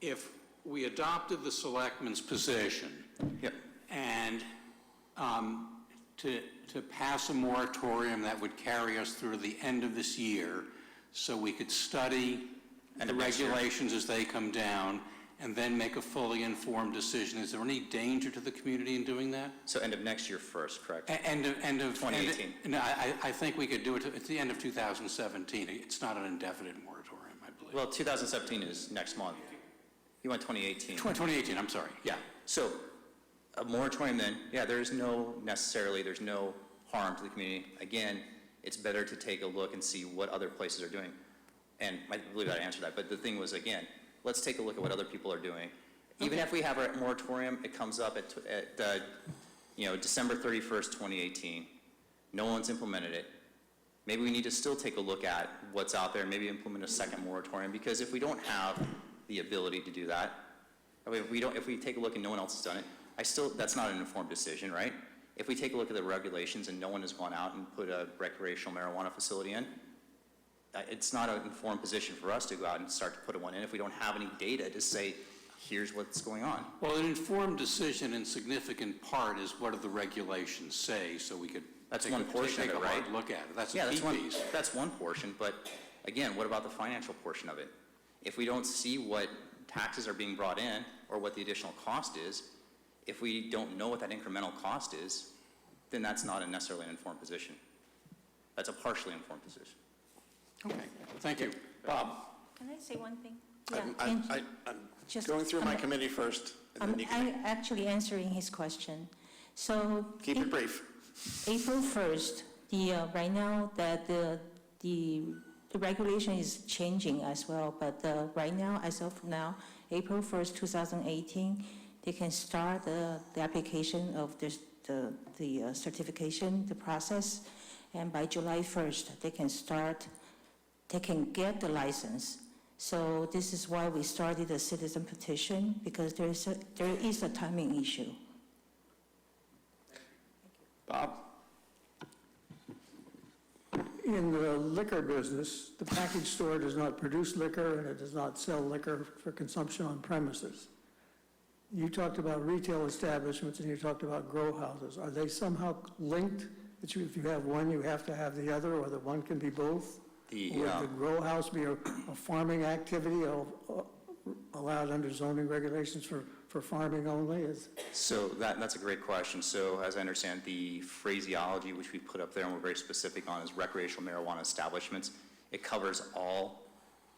[SPEAKER 7] if we adopted the selectman's position
[SPEAKER 2] Yep.
[SPEAKER 7] and to pass a moratorium that would carry us through the end of this year so we could study the regulations as they come down and then make a fully informed decision, is there any danger to the community in doing that?
[SPEAKER 2] So end of next year first, correct?
[SPEAKER 7] End of
[SPEAKER 2] 2018.
[SPEAKER 7] No, I think we could do it at the end of 2017. It's not an indefinite moratorium, I believe.
[SPEAKER 2] Well, 2017 is next month. You want 2018.
[SPEAKER 7] 2018, I'm sorry, yeah.
[SPEAKER 2] So a moratorium then, yeah, there's no harm to the community. Again, it's better to take a look and see what other places are doing. And I believe I answered that, but the thing was, again, let's take a look at what other people are doing. Even if we have a moratorium, it comes up at December 31st, 2018. No one's implemented it. Maybe we need to still take a look at what's out there, maybe implement a second moratorium, because if we don't have the ability to do that, if we take a look and no one else has done it, that's not an informed decision, right? If we take a look at the regulations and no one has gone out and put a recreational marijuana facility in, it's not an informed position for us to go out and start to put one in if we don't have any data to say, here's what's going on.
[SPEAKER 7] Well, an informed decision in significant part is what do the regulations say, so we could
[SPEAKER 2] That's one portion of it,
[SPEAKER 7] take a
[SPEAKER 2] right?
[SPEAKER 7] hard look at it. That's
[SPEAKER 2] Yeah,
[SPEAKER 7] a key piece.
[SPEAKER 2] that's one portion, but again, what about the financial portion of it? If we don't see what taxes are being brought in or what the additional cost is, if we don't know what that incremental cost is, then that's not necessarily an informed position. That's a partially informed position.
[SPEAKER 7] Okay, thank you.
[SPEAKER 1] Bob,
[SPEAKER 8] Can I say one thing?
[SPEAKER 1] I'm
[SPEAKER 8] Just-
[SPEAKER 1] going through my
[SPEAKER 8] I'm-
[SPEAKER 1] committee first, and then you can
[SPEAKER 8] actually answering his question. So
[SPEAKER 1] keep it brief.
[SPEAKER 8] April 1st, right now that the regulation is changing as well, but right now, as of now, April 1st, 2018, they can start the application of the certification, the process, and by July 1st, they can get the license. So this is why we started a citizen petition, because there is a timing issue.
[SPEAKER 1] Bob?
[SPEAKER 10] In the liquor business, the package store does not produce liquor and it does not sell liquor for consumption on premises. You talked about retail establishments and you talked about grow houses. Are they somehow linked? That if you have one, you have to have the other, or that one can be both? Would the grow house be a farming activity allowed under zoning regulations for farming only?
[SPEAKER 2] So that's a great question. So as I understand, the phraseology which we put up there and we're very specific on is recreational marijuana establishments. It covers all,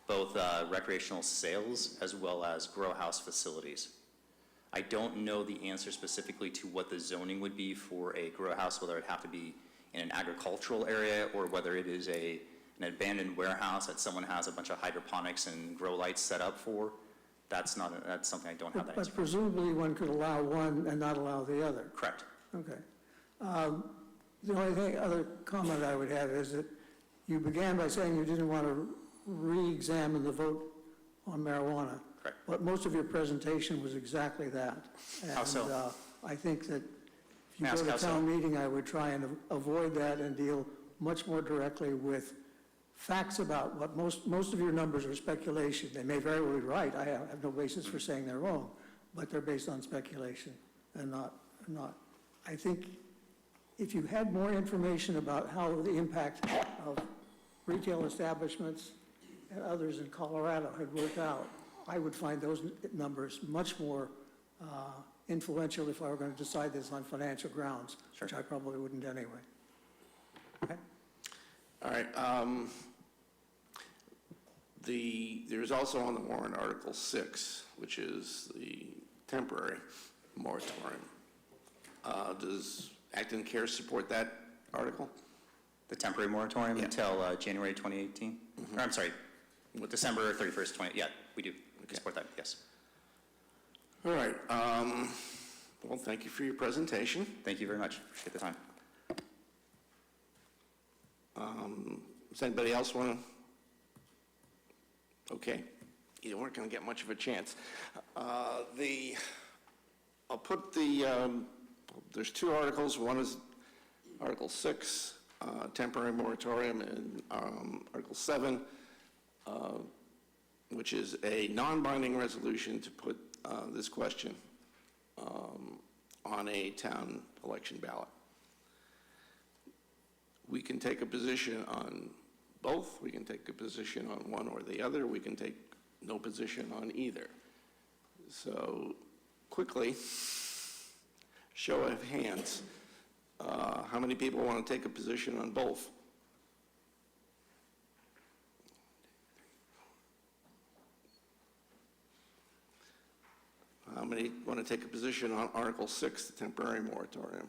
[SPEAKER 2] both recreational sales as well as grow house facilities. I don't know the answer specifically to what the zoning would be for a grow house, whether it have to be in an agricultural area or whether it is an abandoned warehouse that someone has a bunch of hydroponics and grow lights set up for. That's something I don't have that answer
[SPEAKER 10] But
[SPEAKER 2] for.
[SPEAKER 10] presumably one could allow one and not allow the other.
[SPEAKER 2] Correct.
[SPEAKER 10] Okay. The only other comment I would have is that you began by saying you didn't want to re-examine the vote on marijuana.
[SPEAKER 2] Correct.
[SPEAKER 10] But most of your presentation was exactly that.
[SPEAKER 2] How so?
[SPEAKER 10] And I think that if you
[SPEAKER 2] Ask
[SPEAKER 10] go to
[SPEAKER 2] how so?
[SPEAKER 10] town meeting, I would try and avoid that and deal much more directly with facts about what most of your numbers are speculation. They may very well be right. I have no basis for saying they're wrong, but they're based on speculation and not. I think if you had more information about how the impact of retail establishments and others in Colorado had worked out, I would find those numbers much more influential if I were going to decide this on financial grounds,
[SPEAKER 2] Sure.
[SPEAKER 10] which I probably wouldn't anyway. Okay?
[SPEAKER 1] All right. There's also on the warrant Article 6, which is the temporary moratorium. Does Acton Care support that article?
[SPEAKER 2] The temporary moratorium
[SPEAKER 1] Yeah.
[SPEAKER 2] until January 2018? Or, I'm sorry, December 31st, yeah, we do. We can support that, yes.
[SPEAKER 1] All right. Well, thank you for your presentation.
[SPEAKER 2] Thank you very much. Appreciate the time.
[SPEAKER 1] Does anybody else want to? Okay. You weren't going to get much of a chance. I'll put there's two articles. One is Article 6, temporary moratorium, and Article 7, which is a non-binding resolution to put this question on a town election ballot. We can take a position on both. We can take a position on one or the other. We can take no position on either. So quickly, show of hands. How many people want to take a position on both? How many want to take a position on Article 6, the temporary moratorium?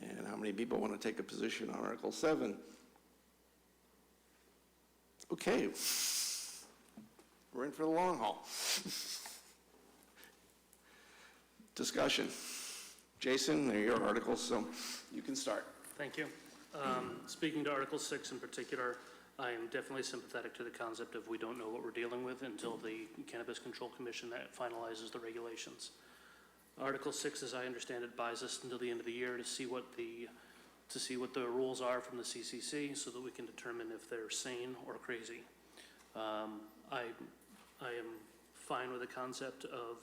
[SPEAKER 1] And how many people want to take a position on Article 7? Okay, we're in for the long haul. Discussion. Jason, they're your articles, so you can start.
[SPEAKER 3] Thank you. Speaking to Article 6 in particular, I am definitely sympathetic to the concept of we don't know what we're dealing with until the Cannabis Control Commission finalizes the regulations. Article 6, as I understand it, buys us until the end of the year to see what the rules are from the CCC so that we can determine if they're sane or crazy. I am fine with the concept of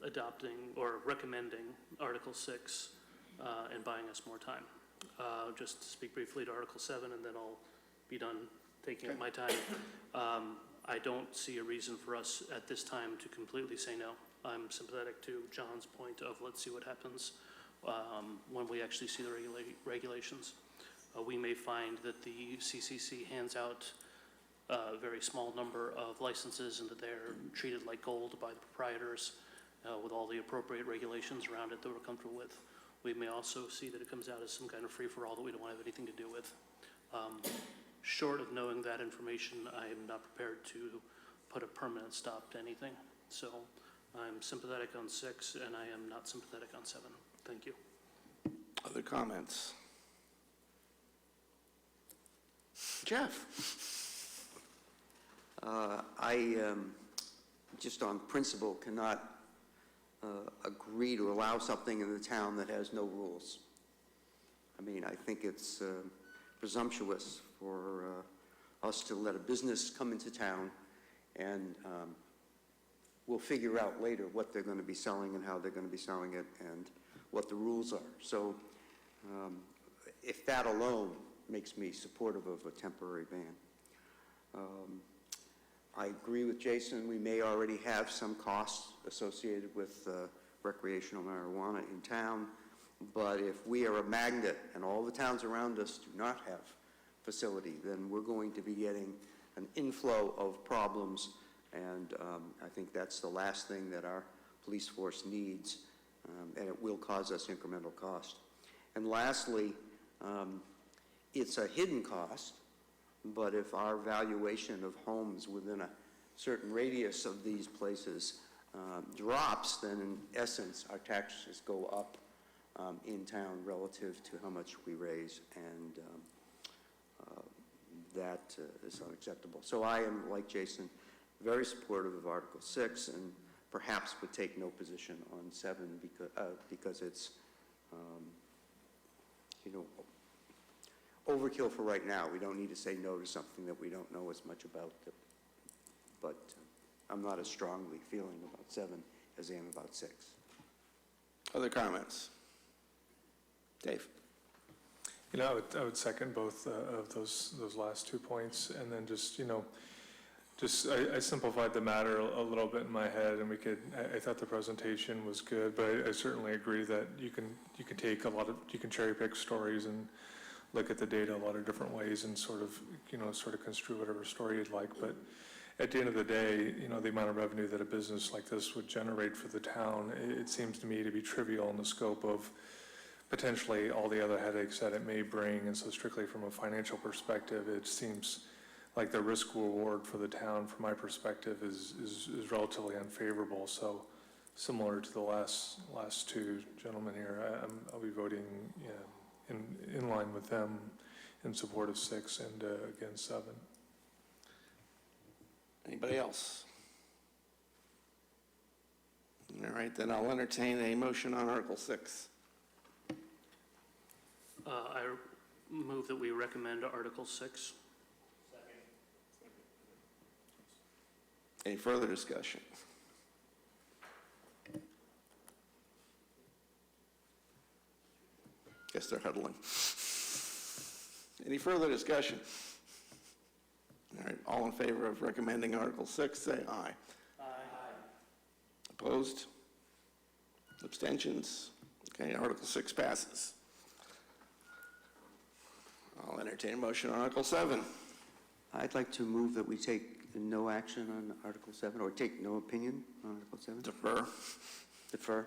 [SPEAKER 3] adopting or recommending Article 6 and buying us more time. Just to speak briefly to Article 7, and then I'll be done taking up my time. I don't see a reason for us at this time to completely say no. I'm sympathetic to John's point of let's see what happens when we actually see the regulations. We may find that the CCC hands out a very small number of licenses and that they're treated like gold by the proprietors with all the appropriate regulations around it that we're comfortable with. We may also see that it comes out as some kind of free-for-all that we don't have anything to do with. Short of knowing that information, I am not prepared to put a permanent stop to anything. So I'm sympathetic on 6, and I am not sympathetic on 7. Thank you.
[SPEAKER 1] Other comments? Jeff?
[SPEAKER 11] I, just on principle, cannot agree to allow something in the town that has no rules. I mean, I think it's presumptuous for us to let a business come into town and we'll figure out later what they're going to be selling and how they're going to be selling it and what the rules are. So if that alone makes me supportive of a temporary ban. I agree with Jason, we may already have some costs associated with recreational marijuana in town, but if we are a magnet and all the towns around us do not have facility, then we're going to be getting an inflow of problems, and I think that's the last thing that our police force needs, and it will cause us incremental cost. And lastly, it's a hidden cost, but if our valuation of homes within a certain radius of these places drops, then in essence our taxes go up in town relative to how much we raise, and that is unacceptable. So I am, like Jason, very supportive of Article 6 and perhaps would take no position on 7 because it's, you know, overkill for right now. We don't need to say no to something that we don't know as much about, but I'm not as strongly feeling about 7 as I am about 6.
[SPEAKER 1] Other comments? Dave?
[SPEAKER 4] You know, I would second both of those last 2 points, and then just, you know, I simplified the matter a little bit in my head, and I thought the presentation was good, but I certainly agree that you can take you can cherry pick stories and look at the data a lot of different ways and sort of construe whatever story you'd like. But at the end of the day, you know, the amount of revenue that a business like this would generate for the town, it seems to me to be trivial in the scope of potentially all the other headaches that it may bring. And so strictly from a financial perspective, it seems like the risk reward for the town, from my perspective, is relatively unfavorable. So similar to the last 2 gentlemen here, I'll be voting in line with them in support of 6 and against 7.
[SPEAKER 1] Anybody else? All right, then I'll entertain a motion on Article 6.
[SPEAKER 3] I move that we recommend Article 6.
[SPEAKER 1] Any further discussion? Guess they're huddling. Any further discussion? All right, all in favor of recommending Article 6, say aye. Aye. Opposed? Abstentions? Okay, Article 6 passes. I'll entertain a motion on Article 7.
[SPEAKER 11] I'd like to move that we take no action on Article 7, or take no opinion on Article 7.
[SPEAKER 1] Defer.
[SPEAKER 11] Defer.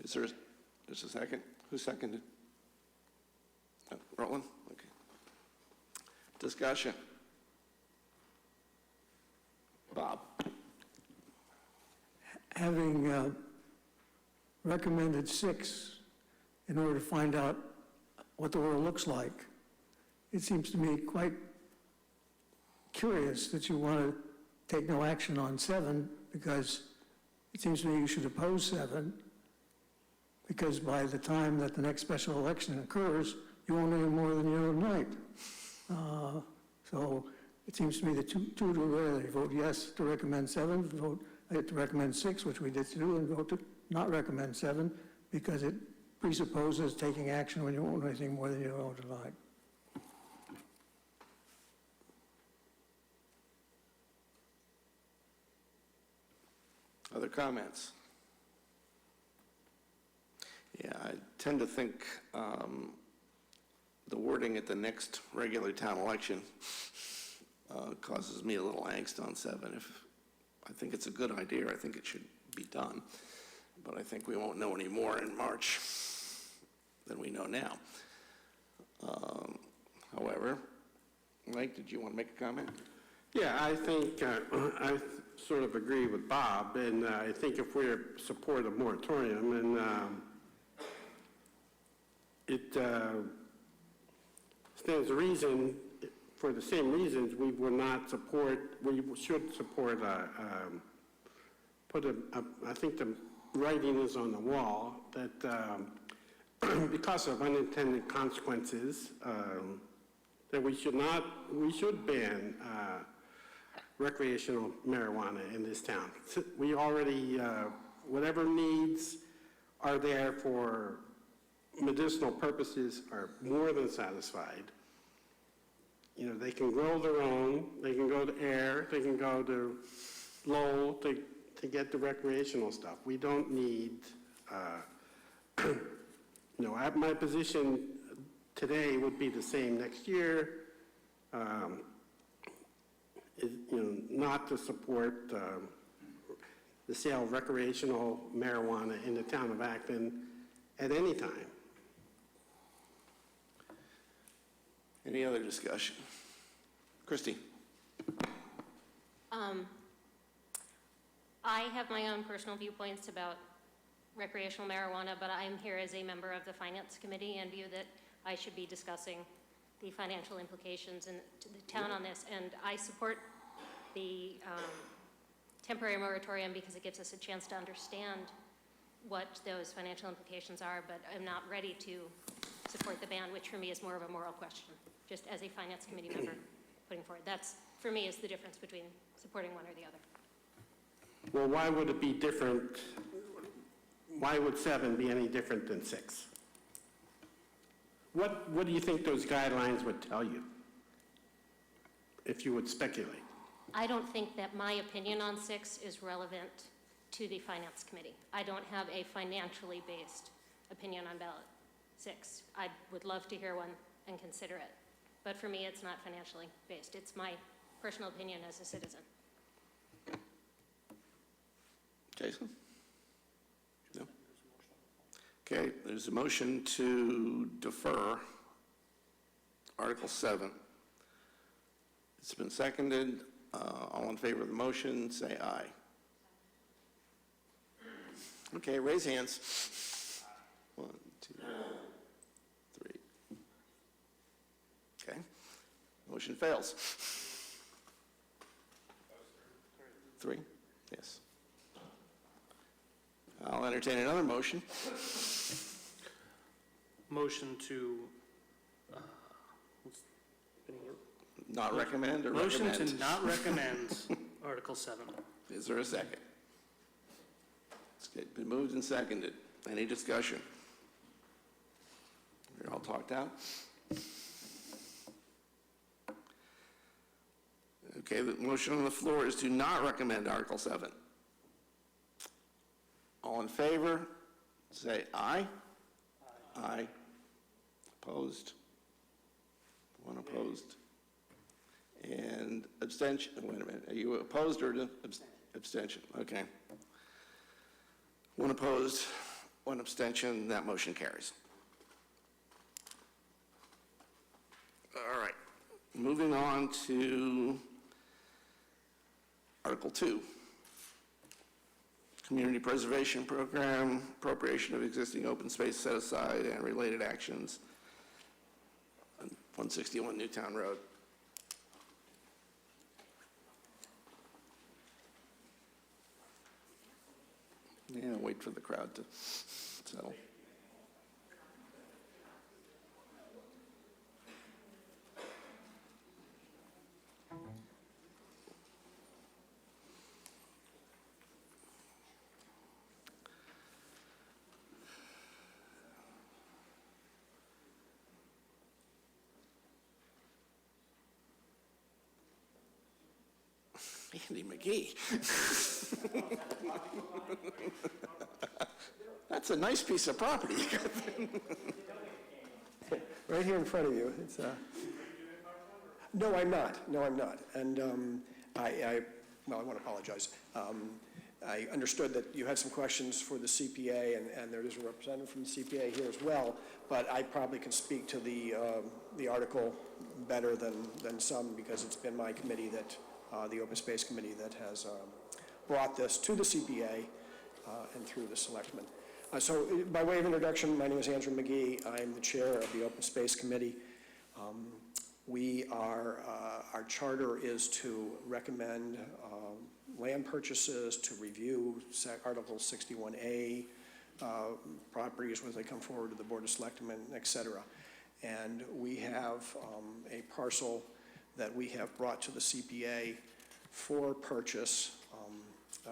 [SPEAKER 1] Is there a second? Who seconded? Rutland? Okay. Discussion. Bob?
[SPEAKER 10] Having recommended 6 in order to find out what the world looks like, it seems to me quite curious that you want to take no action on 7, because it seems to me you should oppose 7, because by the time that the next special election occurs, you won't know more than you know tonight. So it seems to me that two to rarely vote yes to recommend 7, vote to recommend 6, which we did do, and vote to not recommend 7, because it presupposes taking action when you won't know anything more than you know tonight.
[SPEAKER 1] Other comments? Yeah, I tend to think the wording at the next regular town election causes me a little angst on 7. I think it's a good idea, I think it should be done, but I think we won't know any more in March than we know now. However, Mike, did you want to make a comment?
[SPEAKER 6] Yeah, I think, I sort of agree with Bob, and I think if we support a moratorium, and it stands to reason, for the same reasons, we will not support, we should support I think the writing is on the wall, that because of unintended consequences, that we should ban recreational marijuana in this town. We already, whatever needs are there for medicinal purposes are more than satisfied. You know, they can grow their own, they can go to Air, they can go to Lowell to get the recreational stuff. We don't need, my position today would be the same next year, not to support the sale of recreational marijuana in the town of Acton at any time.
[SPEAKER 1] Any other discussion? Christie?
[SPEAKER 5] I have my own personal viewpoints about recreational marijuana, but I'm here as a member of the Finance Committee and view that I should be discussing the financial implications to the town on this. And I support the temporary moratorium because it gives us a chance to understand what those financial implications are, but I'm not ready to support the ban, which for me is more of a moral question, just as a Finance Committee member putting forward. That's, for me, is the difference between supporting one or the other.
[SPEAKER 6] Well, why would it be different? Why would 7 be any different than 6? What do you think those guidelines would tell you, if you would speculate?
[SPEAKER 5] I don't think that my opinion on 6 is relevant to the Finance Committee. I don't have a financially based opinion on ballot 6. I would love to hear one and consider it. But for me, it's not financially based. It's my personal opinion as a citizen.
[SPEAKER 1] Jason? No? Okay, there's a motion to defer Article 7. It's been seconded. All in favor of the motion, say aye. Okay, raise hands. 1, 2, 3. Okay, motion fails. 3? Yes. I'll entertain another motion.
[SPEAKER 3] Motion to,
[SPEAKER 1] Not recommend or
[SPEAKER 3] motion
[SPEAKER 1] recommend?
[SPEAKER 3] to not recommend Article 7.
[SPEAKER 1] Is there a second? It's been moved and seconded. Any discussion? You're all talked out? Okay, the motion on the floor is to not recommend Article 7. All in favor, say aye. Aye. Opposed? 1 opposed. And abstention, wait a minute, are you opposed or abstention? Okay. 1 opposed, 1 abstention, that motion carries. All right, moving on to Article 2. Community Preservation Program, appropriation of existing open space set aside and related actions on 161 Newtown Road. Yeah, wait for the crowd to settle. Andy McGee. That's a nice piece of property.
[SPEAKER 10] Right here in front of you. It's, no, I'm not. No, I'm not. And I want to apologize. I understood that you had some questions for the CPA, and there is a representative from the CPA here as well, but I probably can speak to the article better than some, because it's been my committee that
[SPEAKER 12] the Open Space Committee that has brought this to the CPA and through the selectmen. So by way of introduction, my name is Andrew McGee. I'm the chair of the Open Space Committee. Our charter is to recommend land purchases, to review Article 61A properties when they come forward to the Board of Selectmen, et cetera. And we have a parcel that we have brought to the CPA for purchase.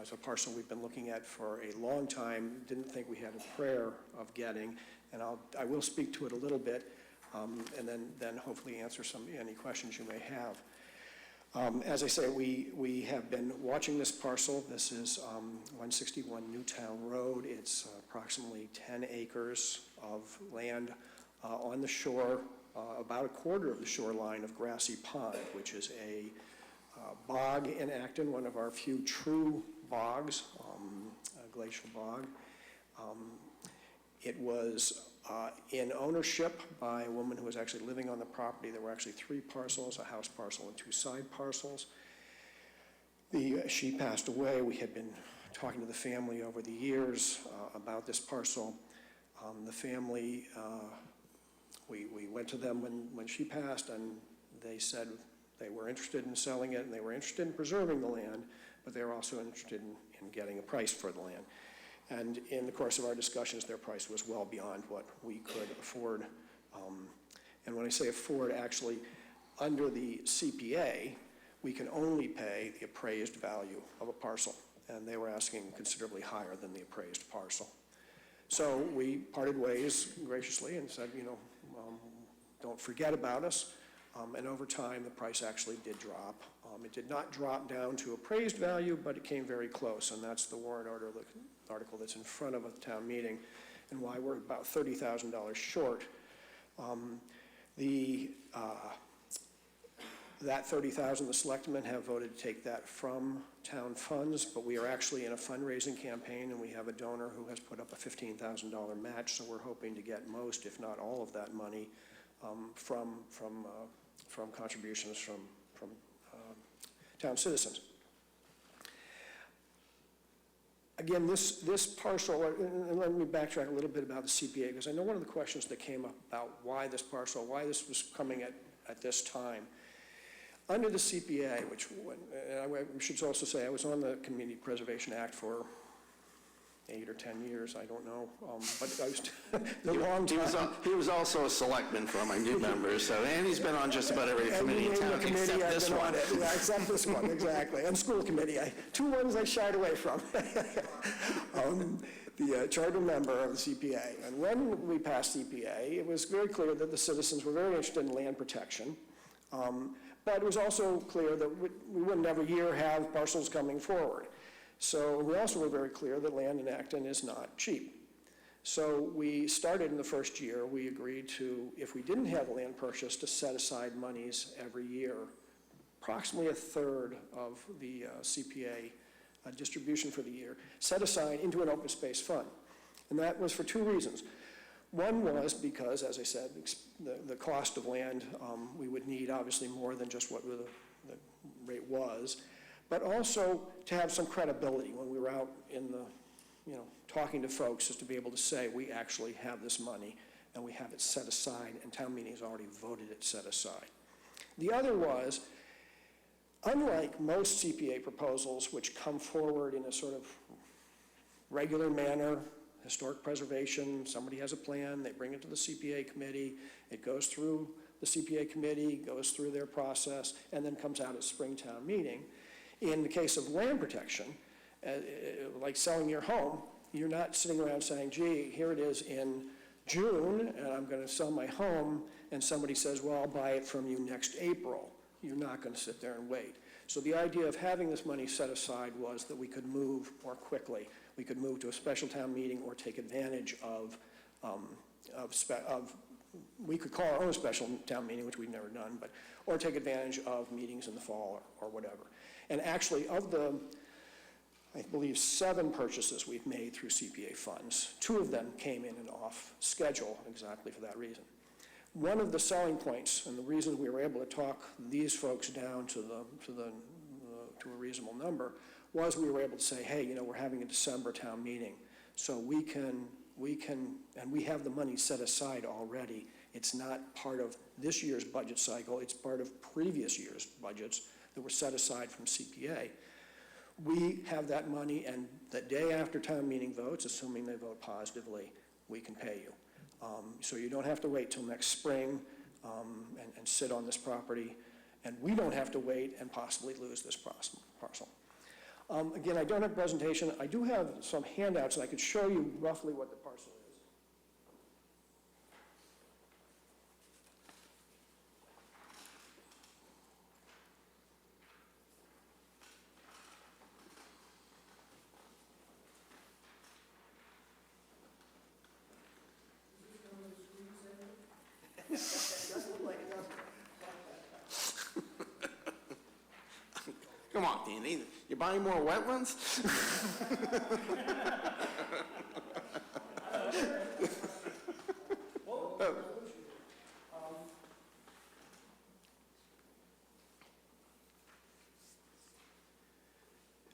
[SPEAKER 12] It's a parcel we've been looking at for a long time, didn't think we had a prayer of getting, and I will speak to it a little bit, and then hopefully answer any questions you may have. As I say, we have been watching this parcel. This is 161 Newtown Road. It's approximately 10 acres of land on the shore, about a quarter of the shoreline of Grassy Pond, which is a bog in Acton, one of our few true bogs, a glacial bog. It was in ownership by a woman who was actually living on the property. There were actually 3 parcels, a house parcel and 2 side parcels. She passed away. We had been talking to the family over the years about this parcel. The family, we went to them when she passed, and they said they were interested in selling it, and they were interested in preserving the land, but they were also interested in getting a price for the land. And in the course of our discussions, their price was well beyond what we could afford. And when I say afford, actually, under the CPA, we can only pay the appraised value of a parcel, and they were asking considerably higher than the appraised parcel. So we parted ways graciously and said, don't forget about us. And over time, the price actually did drop. It did not drop down to appraised value, but it came very close, and that's the warrant article that's in front of a town meeting, and why we're about $30,000 short. That $30,000, the selectmen have voted to take that from town funds, but we are actually in a fundraising campaign, and we have a donor who has put up a $15,000 match, so we're hoping to get most, if not all of that money from contributions from town citizens. Again, this parcel, and let me backtrack a little bit about the CPA, because I know one of the questions that came up about why this parcel, why this was coming at this time. Under the CPA, which, I should also say, I was on the Community Preservation Act for 8 or 10 years, I don't know, but I was a long time.
[SPEAKER 1] He was also a selectman for my new members, and he's been on just about every committee in town except this one.
[SPEAKER 12] Yeah, except this one, exactly. And school committee, 2 ones I shied away from. The charter member of the CPA. And when we passed CPA, it was very clear that the citizens were very interested in land protection. But it was also clear that we wouldn't every year have parcels coming forward. So we also were very clear that land in Acton is not cheap. So we started in the first year, we agreed to, if we didn't have a land purchase, to set aside monies every year, approximately a third of the CPA distribution for the year, set aside into an open space fund. And that was for 2 reasons. One was because, as I said, the cost of land, we would need obviously more than just what the rate was, but also to have some credibility when we were out in the, talking to folks, just to be able to say, we actually have this money and we have it set aside, and town meeting has already voted it set aside. The other was, unlike most CPA proposals which come forward in a sort of regular manner, historic preservation, somebody has a plan, they bring it to the CPA committee, it goes through the CPA committee, goes through their process, and then comes out at Springtown meeting. In the case of land protection, like selling your home, you're not sitting around saying, gee, here it is in June, and I'm going to sell my home, and somebody says, well, I'll buy it from you next April. You're not going to sit there and wait. So the idea of having this money set aside was that we could move more quickly. We could move to a special town meeting or take advantage of we could call our own special town meeting, which we've never done, or take advantage of meetings in the fall or whatever. And actually, of the, I believe, 7 purchases we've made through CPA funds, 2 of them came in and off schedule exactly for that reason. One of the selling points, and the reason we were able to talk these folks down to the to a reasonable number, was we were able to say, hey, you know, we're having a December town meeting, so we can, and we have the money set aside already. It's not part of this year's budget cycle, it's part of previous year's budgets that were set aside from CPA. We have that money, and the day after town meeting votes, assuming they vote positively, we can pay you. So you don't have to wait till next spring and sit on this property, and we don't have to wait and possibly lose this parcel. Again, I don't have a presentation. I do have some handouts, and I could show you roughly what the parcel is.
[SPEAKER 1] Come on, Danny, you're buying more wetlands?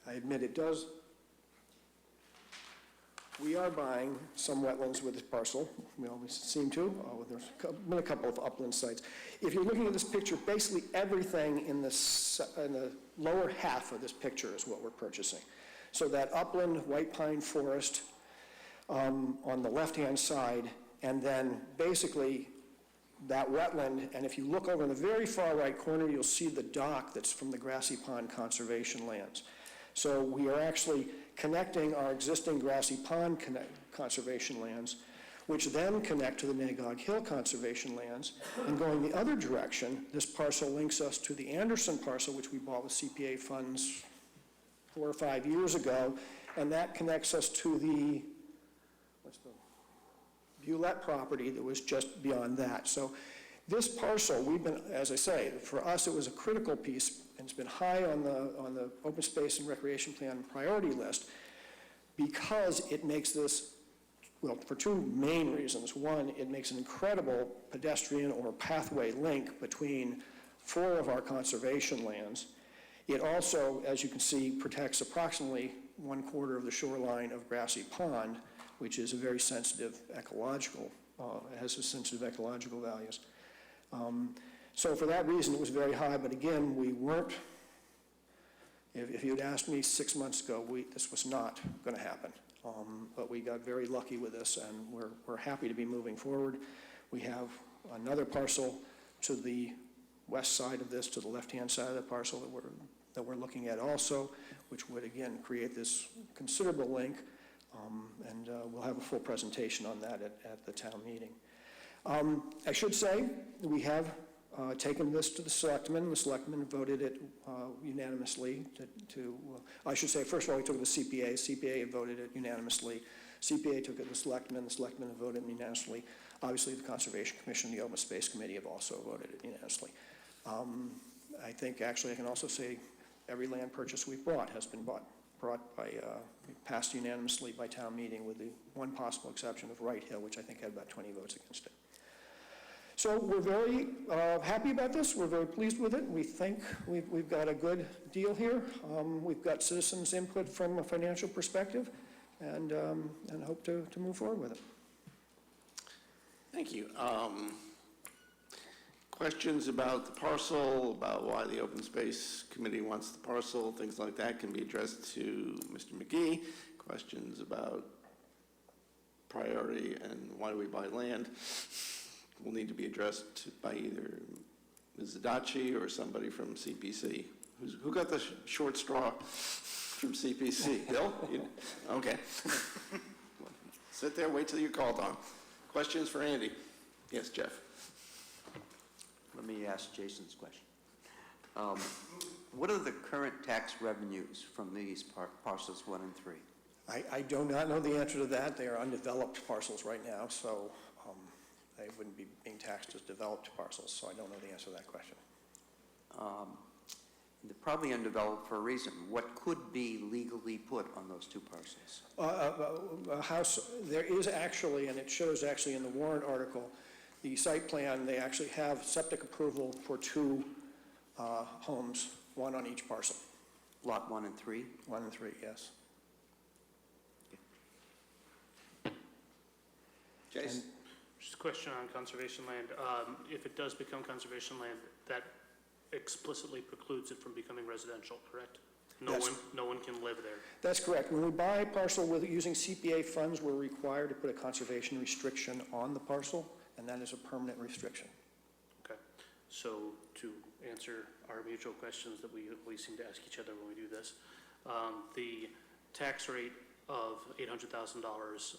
[SPEAKER 12] I admit it does. We are buying some wetlands with this parcel. We always seem to. There's been a couple of upland sites. If you're looking at this picture, basically everything in the lower half of this picture is what we're purchasing. So that upland white pine forest on the left-hand side, and then basically that wetland, and if you look over in the very far right corner, you'll see the dock that's from the Grassy Pond Conservation Lands. So we are actually connecting our existing Grassy Pond conservation lands, which then connect to the Nagog Hill conservation lands. And going the other direction, this parcel links us to the Anderson parcel, which we bought with CPA funds 4 or 5 years ago, and that connects us to the, Bulette property that was just beyond that. So this parcel, we've been, as I say, for us it was a critical piece, and it's been high on the open space and recreation plan priority list because it makes this, well, for two main reasons. One, it makes an incredible pedestrian or pathway link between 4 of our conservation lands. It also, as you can see, protects approximately 1/4 of the shoreline of Grassy Pond, which is a very sensitive ecological, has a sensitive ecological values. So for that reason, it was very high, but again, we weren't, if you'd asked me 6 months ago, this was not going to happen. But we got very lucky with this, and we're happy to be moving forward. We have another parcel to the west side of this, to the left-hand side of the parcel that we're looking at also, which would again create this considerable link, and we'll have a full presentation on that at the town meeting. I should say we have taken this to the selectmen. The selectmen voted it unanimously I should say, first of all, we took it to the CPA. CPA voted it unanimously. CPA took it to the selectmen voted it unanimously. Obviously, the Conservation Commission and the Open Space Committee have also voted it unanimously. I think, actually, I can also say every land purchase we've brought has been brought by, passed unanimously by town meeting, with the one possible exception of Wright Hill, which I think had about 20 votes against it. So we're very happy about this. We're very pleased with it. We think we've got a good deal here. We've got citizens' input from a financial perspective, and hope to move forward with it.
[SPEAKER 1] Thank you. Questions about the parcel, about why the Open Space Committee wants the parcel, things like that can be addressed to Mr. McGee. Questions about priority and why do we buy land will need to be addressed by either Ms. Zadachi or somebody from CPC. Who got the short straw from CPC? Bill? Okay. Sit there, wait till you're called on. Questions for Andy? Yes, Jeff.
[SPEAKER 11] Let me ask Jason's question. What are the current tax revenues from these parcels 1 and 3?
[SPEAKER 12] I do not know the answer to that. They are undeveloped parcels right now, so they wouldn't be being taxed as developed parcels, so I don't know the answer to that question.
[SPEAKER 11] They're probably undeveloped for a reason. What could be legally put on those 2 parcels?
[SPEAKER 12] A house, there is actually, and it shows actually in the warrant article, the site plan, they actually have septic approval for 2 homes, 1 on each parcel.
[SPEAKER 11] Lot 1 and 3?
[SPEAKER 12] 1 and 3, yes.
[SPEAKER 1] Jason?
[SPEAKER 3] Just a question on conservation land. If it does become conservation land, that explicitly precludes it from becoming residential, correct? No one can live there.
[SPEAKER 12] That's correct. When we buy a parcel with, using CPA funds, we're required to put a conservation restriction on the parcel, and that is a permanent restriction.
[SPEAKER 3] Okay. So to answer our mutual questions that we seem to ask each other when we do this, the tax rate of $800,000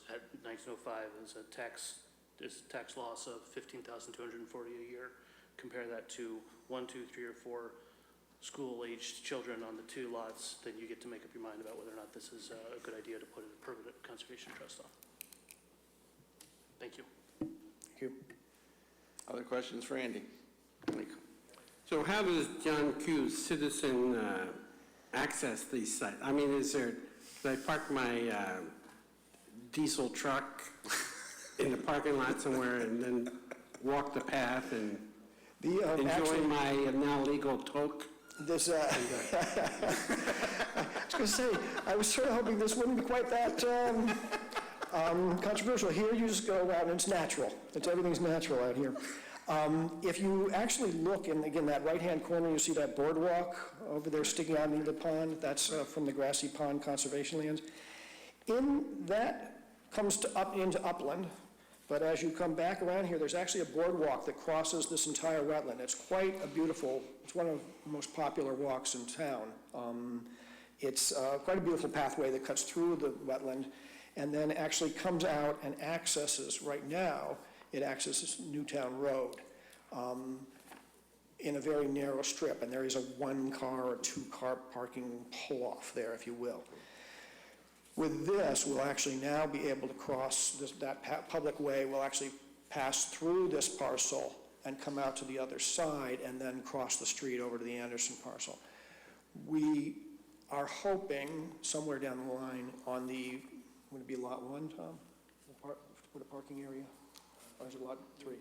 [SPEAKER 3] at 1905 is a tax loss of $15,240 a year. Compare that to 1, 2, 3, or 4 school-aged children on the 2 lots, then you get to make up your mind about whether or not this is a good idea to put a permanent conservation trust on. Thank you.
[SPEAKER 12] Thank you.
[SPEAKER 1] Other questions for Andy?
[SPEAKER 6] So how does John Q. citizen access these sites? I mean, do I park my diesel truck in the parking lot somewhere and then walk the path and enjoy my now legal toke?
[SPEAKER 12] This, I was going to say, I was sort of hoping this wouldn't be quite that controversial. Here you just go out and it's natural. Everything's natural out here. If you actually look in, again, that right-hand corner, you see that boardwalk over there sticking out into the pond. That's from the Grassy Pond Conservation Lands. That comes into upland, but as you come back around here, there's actually a boardwalk that crosses this entire wetland. It's quite a beautiful, it's one of the most popular walks in town. It's quite a beautiful pathway that cuts through the wetland and then actually comes out and accesses, right now, it accesses Newtown Road in a very narrow strip, and there is a 1-car or 2-car parking pull-off there, if you will. With this, we'll actually now be able to cross that public way. We'll actually pass through this parcel and come out to the other side and then cross the street over to the Anderson parcel. We are hoping somewhere down the line on the, would it be lot 1, Tom? Put a parking area? Or is it lot 3?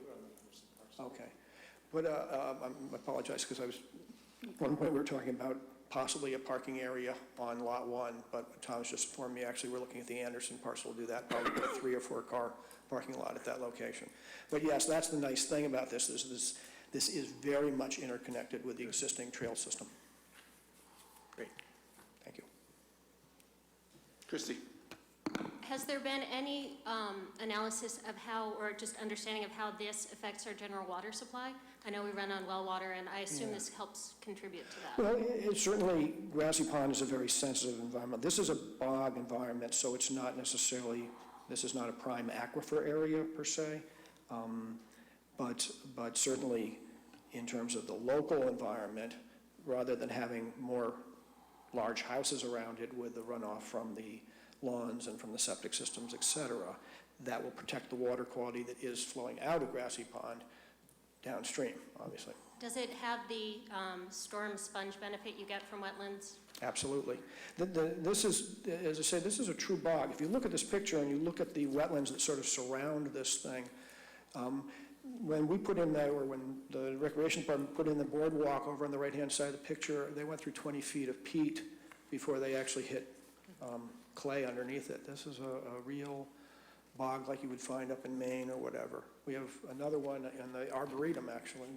[SPEAKER 12] Okay. But I apologize because at one point we were talking about possibly a parking area on lot 1, but Tom's just informed me actually we're looking at the Anderson parcel to do that, probably a 3 or 4 car parking lot at that location. But yes, that's the nice thing about this is this is very much interconnected with the existing trail system. Great. Thank you.
[SPEAKER 1] Christie?
[SPEAKER 5] Has there been any analysis of how, or just understanding of how this affects our general water supply? I know we run on well water, and I assume this helps contribute to that.
[SPEAKER 12] Well, it certainly, Grassy Pond is a very sensitive environment. This is a bog environment, so it's not necessarily, this is not a prime aquifer area per se, but certainly in terms of the local environment, rather than having more large houses around it with the runoff from the lawns and from the septic systems, et cetera, that will protect the water quality that is flowing out of Grassy Pond downstream, obviously.
[SPEAKER 5] Does it have the storm sponge benefit you get from wetlands?
[SPEAKER 12] Absolutely. This is, as I say, this is a true bog. If you look at this picture and you look at the wetlands that sort of surround this thing, when we put in there, or when the Recreation Department put in the boardwalk over on the right-hand side of the picture, they went through 20 feet of peat before they actually hit clay underneath it. This is a real bog like you would find up in Maine or whatever. We have another one in the Arboretum, actually.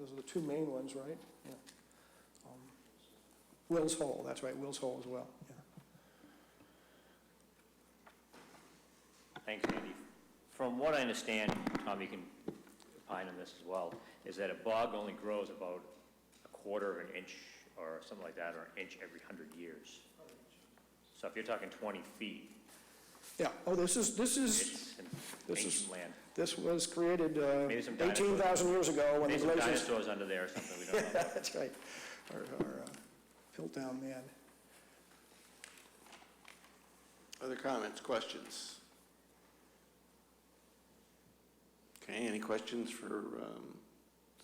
[SPEAKER 12] Those are the 2 main ones, right? Yeah. Will's Hole, that's right, Will's Hole as well. Yeah.
[SPEAKER 13] Thanks, Andy. From what I understand, Tom, you can opine on this as well, is that a bog only grows about 1/4 inch or something like that, or an inch every 100 years. So if you're talking 20 feet,
[SPEAKER 12] Yeah. Oh, this is
[SPEAKER 13] ancient land.
[SPEAKER 12] This was created
[SPEAKER 13] Maybe some dinosaurs.
[SPEAKER 12] 18,000 years ago when the
[SPEAKER 13] Maybe some
[SPEAKER 12] glaciers.
[SPEAKER 13] dinosaurs under there or something we don't know about.
[SPEAKER 12] That's right. Our Piltdown man.
[SPEAKER 1] Other comments, questions? Okay, any questions for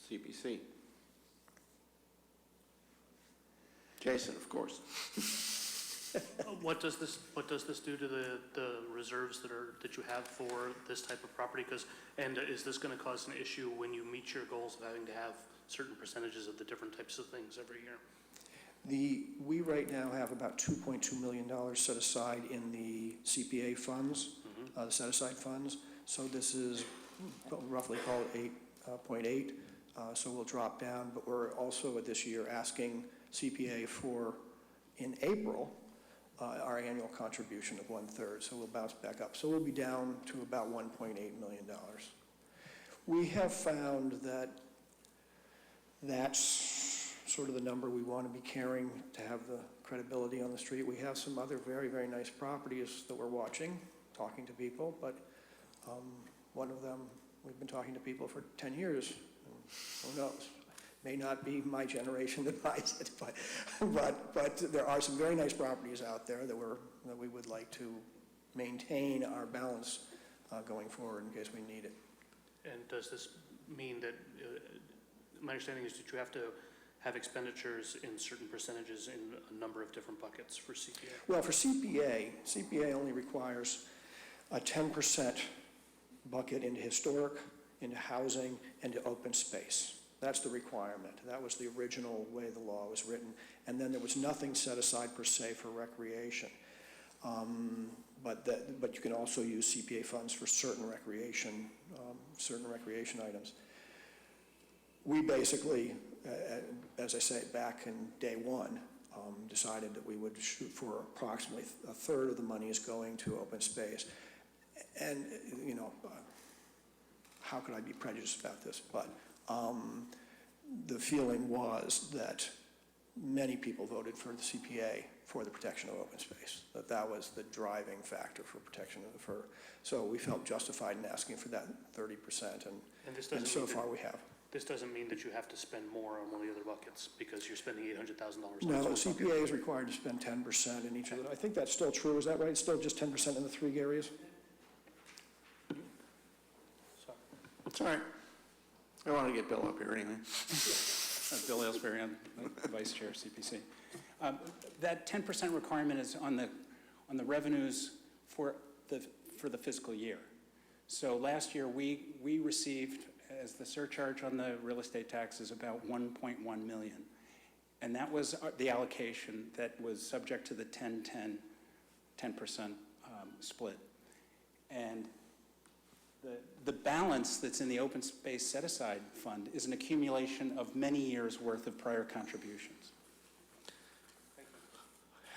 [SPEAKER 1] CPC? Jason, of course.
[SPEAKER 3] What does this do to the reserves that you have for this type of property? And is this going to cause an issue when you meet your goals of having to have certain percentages of the different types of things every year?
[SPEAKER 12] We right now have about $2.2 million set aside in the CPA funds, the set-aside funds. So this is roughly called 8.8, so we'll drop down. But we're also this year asking CPA for, in April, our annual contribution of 1/3, so we'll bounce back up. So we'll be down to about $1.8 million. We have found that that's sort of the number we want to be carrying to have the credibility on the street. We have some other very, very nice properties that we're watching, talking to people, but one of them, we've been talking to people for 10 years. Who knows? May not be my generation that buys it, but there are some very nice properties out there that we would like to maintain our balance going forward in case we need it.
[SPEAKER 3] And does this mean that, my understanding is that you have to have expenditures in certain percentages in a number of different buckets for CPA?
[SPEAKER 12] Well, for CPA only requires a 10% bucket into historic, into housing, and to open space. That's the requirement. That was the original way the law was written. And then there was nothing set aside per se for recreation. But you can also use CPA funds for certain recreation items. We basically, as I say, back in day one, decided that we would shoot for approximately 1/3 of the money is going to open space. And, you know, how could I be prejudiced about this? But the feeling was that many people voted for the CPA for the protection of open space, that was the driving factor for protection of the so we felt justified in asking for that 30%, and so far we have.
[SPEAKER 3] This doesn't mean that you have to spend more on one of the other buckets because you're spending $800,000.
[SPEAKER 12] No, CPA is required to spend 10% in each of them. I think that's still true, is that right? It's still just 10% in the 3 areas?
[SPEAKER 3] Sorry.
[SPEAKER 1] It's all right. I want to get Bill up here anyway.
[SPEAKER 14] Bill Aylesbury, I'm the Vice Chair, CPC. That 10% requirement is on the revenues for the fiscal year. So last year, we received, as the surcharge on the real estate tax is about $1.1 million. And that was the allocation that was subject to the 10% split. And the balance that's in the open space set-aside fund is an accumulation of many years' worth of prior contributions.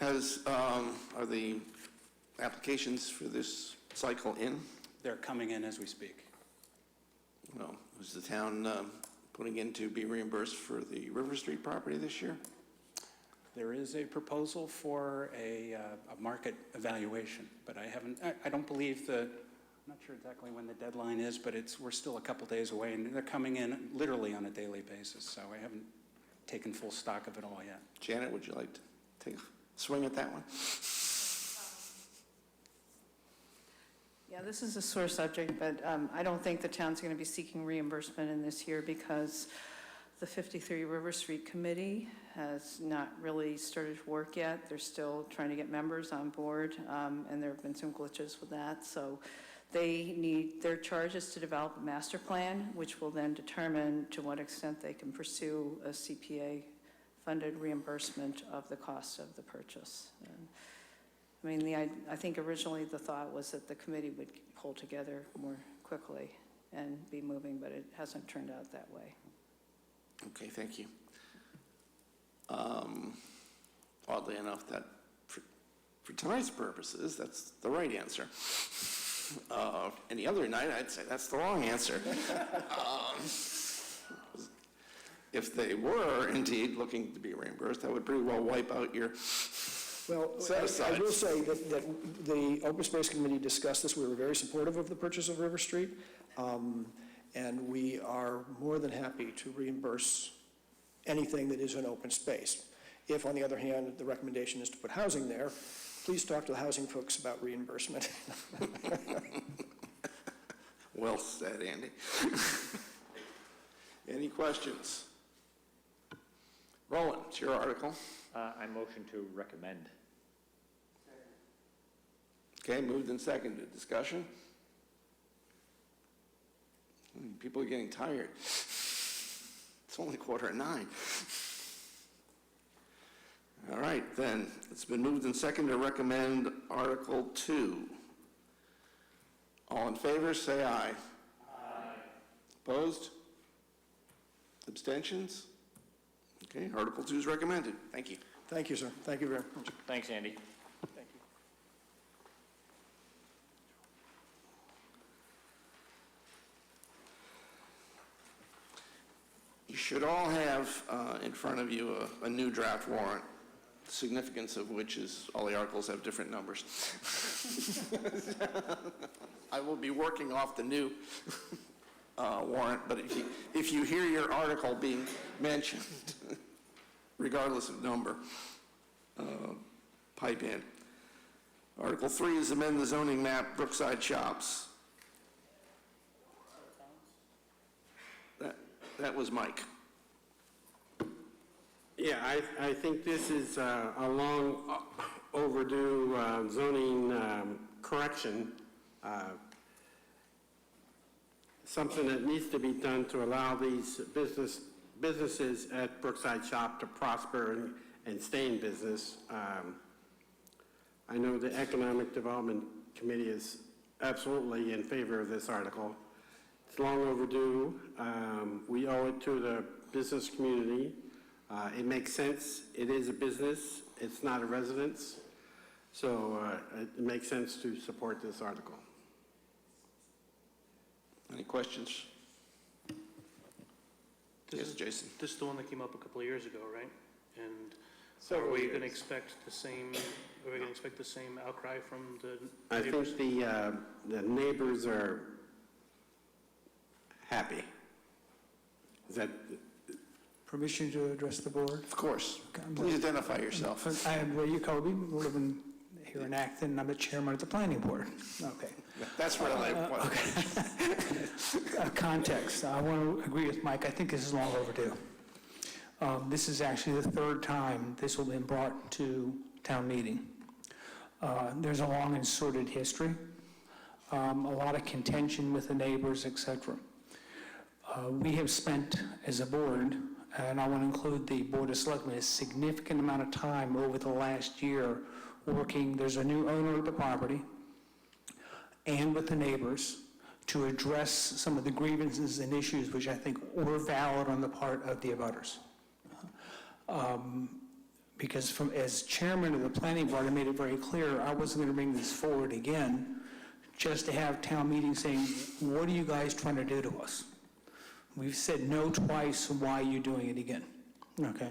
[SPEAKER 1] Are the applications for this cycle in?
[SPEAKER 14] They're coming in as we speak.
[SPEAKER 1] Well, is the town putting in to be reimbursed for the River Street property this year?
[SPEAKER 14] There is a proposal for a market evaluation, but I don't believe I'm not sure exactly when the deadline is, but we're still a couple days away, and they're coming in literally on a daily basis, so I haven't taken full stock of it all yet.
[SPEAKER 1] Janet, would you like to take a swing at that one?
[SPEAKER 15] Yeah, this is a sore subject, but I don't think the town's going to be seeking reimbursement in this year because the 53 River Street Committee has not really started work yet. They're still trying to get members on board, and there have been some glitches with that. So they need their charge is to develop a master plan, which will then determine to what extent they can pursue a CPA-funded reimbursement of the cost of the purchase. And, I mean, I think originally the thought was that the committee would pull together more quickly and be moving, but it hasn't turned out that way.
[SPEAKER 1] Okay, thank you. Oddly enough, that for tonight's purposes, that's the right answer. Any other night, I'd say that's the wrong answer. If they were indeed looking to be reimbursed, that would pretty well wipe out your
[SPEAKER 12] Well, I will say that the Open Space Committee discussed this. We were very supportive of the purchase of River Street, and we are more than happy to reimburse anything that is an open space. If, on the other hand, the recommendation is to put housing there, please talk to the housing folks about reimbursement.
[SPEAKER 1] Well said, Andy. Any questions? Roland, it's your article.
[SPEAKER 13] I motion to recommend.
[SPEAKER 1] Okay, moved and seconded. Discussion? People are getting tired. It's only 8:45. then, it's been moved and seconded to recommend Article 2. All in favor, say aye. Aye. Opposed? Abstentions? Okay, Article 2 is recommended. Thank you.
[SPEAKER 12] Thank you, sir. Thank you very much.
[SPEAKER 13] Thanks, Andy. Thank you.
[SPEAKER 1] You should all have in front of you a new draft warrant, the significance of which is all the articles have different numbers. I will be working off the new warrant, but if you hear your article being mentioned, regardless of number, pipe in. Article 3 is amend the zoning map, Brookside Shops. That was Mike.
[SPEAKER 6] Yeah, I think this is a long overdue zoning correction, something that needs to be done to allow these businesses at Brookside Shop to prosper and stay in business. I know the Economic Development Committee is absolutely in favor of this article. It's long overdue. We owe it to the business community. It makes sense. It is a business. It's not a residence. So it makes sense to support this article.
[SPEAKER 1] Any questions? Yes, Jason.
[SPEAKER 3] This is the one that came up a couple of years ago, right? And
[SPEAKER 6] Several
[SPEAKER 3] are we
[SPEAKER 6] years.
[SPEAKER 3] going to expect the same? Are we going to expect the same outcry from the
[SPEAKER 6] I
[SPEAKER 3] neighbors?
[SPEAKER 6] think the neighbors are happy. Is that?
[SPEAKER 10] Permission to address the board?
[SPEAKER 1] Of course. Please identify yourself.
[SPEAKER 10] I am Ray Jacoby, living here in Acton, and I'm the chairman of the planning board. Okay.
[SPEAKER 1] That's where I want.
[SPEAKER 10] Context, I want to agree with Mike, I think this is long overdue. This is actually the third time this will have been brought to town meeting. There's a long and sordid history, a lot of contention with the neighbors, et cetera. We have spent, as a board, and I want to include the Board of Selectmen, a significant amount of time over the last year working. There's a new owner of the property and with the neighbors to address some of the grievances and issues which I think were valid on the part of the abutters. Because as chairman of the planning board, I made it very clear I wasn't going to bring this forward again just to have town meetings saying, what are you guys trying to do to us? We've said no twice, why are you doing it again? Okay.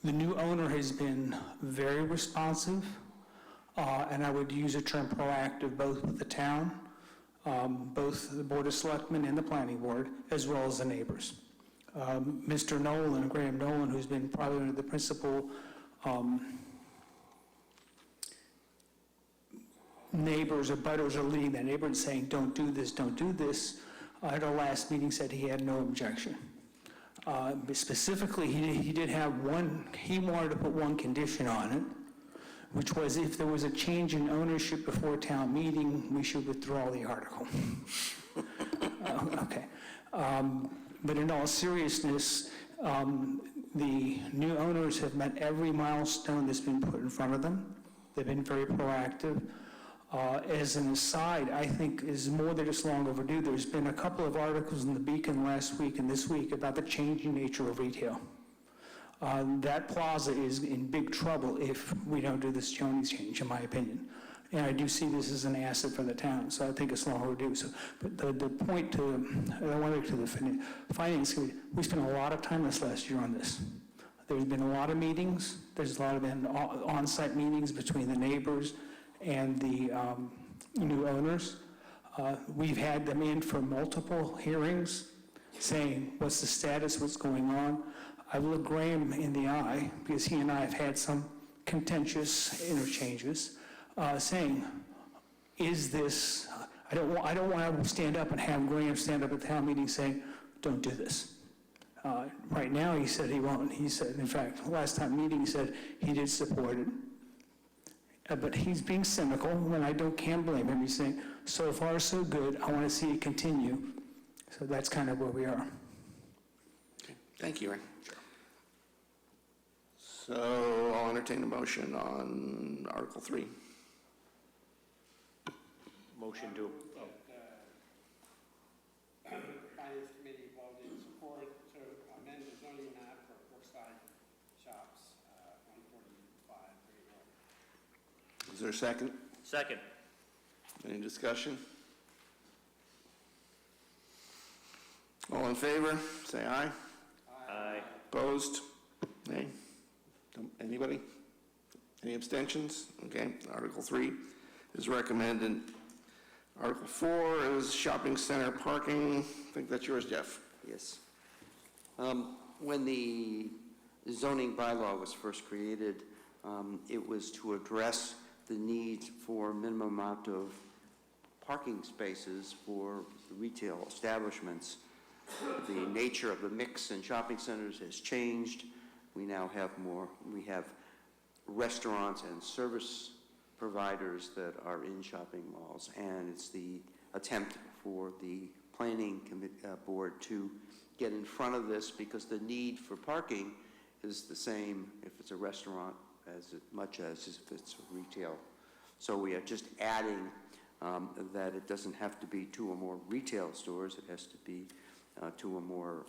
[SPEAKER 10] The new owner has been very responsive, and I would use the term proactive, both with the town, both the Board of Selectmen and the Planning Board, as well as the neighbors. Mr. Nolan, Graham Nolan, who's been probably one of the principal neighbors or butters are leading that neighborhood saying, don't do this, don't do this. At our last meeting said he had no objection. But specifically, he did have he wanted to put one condition on it, which was if there was a change in ownership before town meeting, we should withdraw the article. Okay. But in all seriousness, the new owners have met every milestone that's been put in front of them. They've been very proactive. As an aside, I think is more than just long overdue. There's been a couple of articles in the Beacon last week and this week about the changing nature of retail. That plaza is in big trouble if we don't do this zoning change, in my opinion. And I do see this as an asset for the town, so I think it's long overdue. So, but the point I wanted to the finance committee, we spent a lot of time this last year on this. There's been a lot of meetings. There's a lot of been on-site meetings between the neighbors and the new owners. We've had them in for multiple hearings saying, what's the status, what's going on? I've looked Graham in the eye, because he and I have had some contentious interchanges, saying, is this, I don't want to stand up and have Graham stand up at the town meeting saying, don't do this. Right now, he said he won't. He said, in fact, last time meeting, he said he did support it. But he's being cynical, and I can't blame him. He's saying, so far so good, I want to see it continue. So that's kind of where we are.
[SPEAKER 1] Okay. Thank you, Aaron. So I'll entertain a motion on Article 3.
[SPEAKER 13] Motion to,
[SPEAKER 6] Finance Committee voted in support to amend the zoning map for Brookside Shops, 145 Great Road.
[SPEAKER 1] Is there a second?
[SPEAKER 13] second.
[SPEAKER 1] Any discussion? All in favor, say aye.
[SPEAKER 13] Aye.
[SPEAKER 1] Opposed? Nay? Anybody? Any abstentions? Okay, Article 3 is recommended. Article 4 is shopping center parking. I think that's yours, Jeff.
[SPEAKER 11] Yes. When the zoning bylaw was first created, it was to address the need for minimum amount of parking spaces for retail establishments. The nature of the mix in shopping centers has changed. We now have we have restaurants and service providers that are in shopping malls, and it's the attempt for the planning board to get in front of this, because the need for parking is the same if it's a restaurant as much as if it's retail. So we are just adding that it doesn't have to be 2 or more retail stores, it has to be 2 or more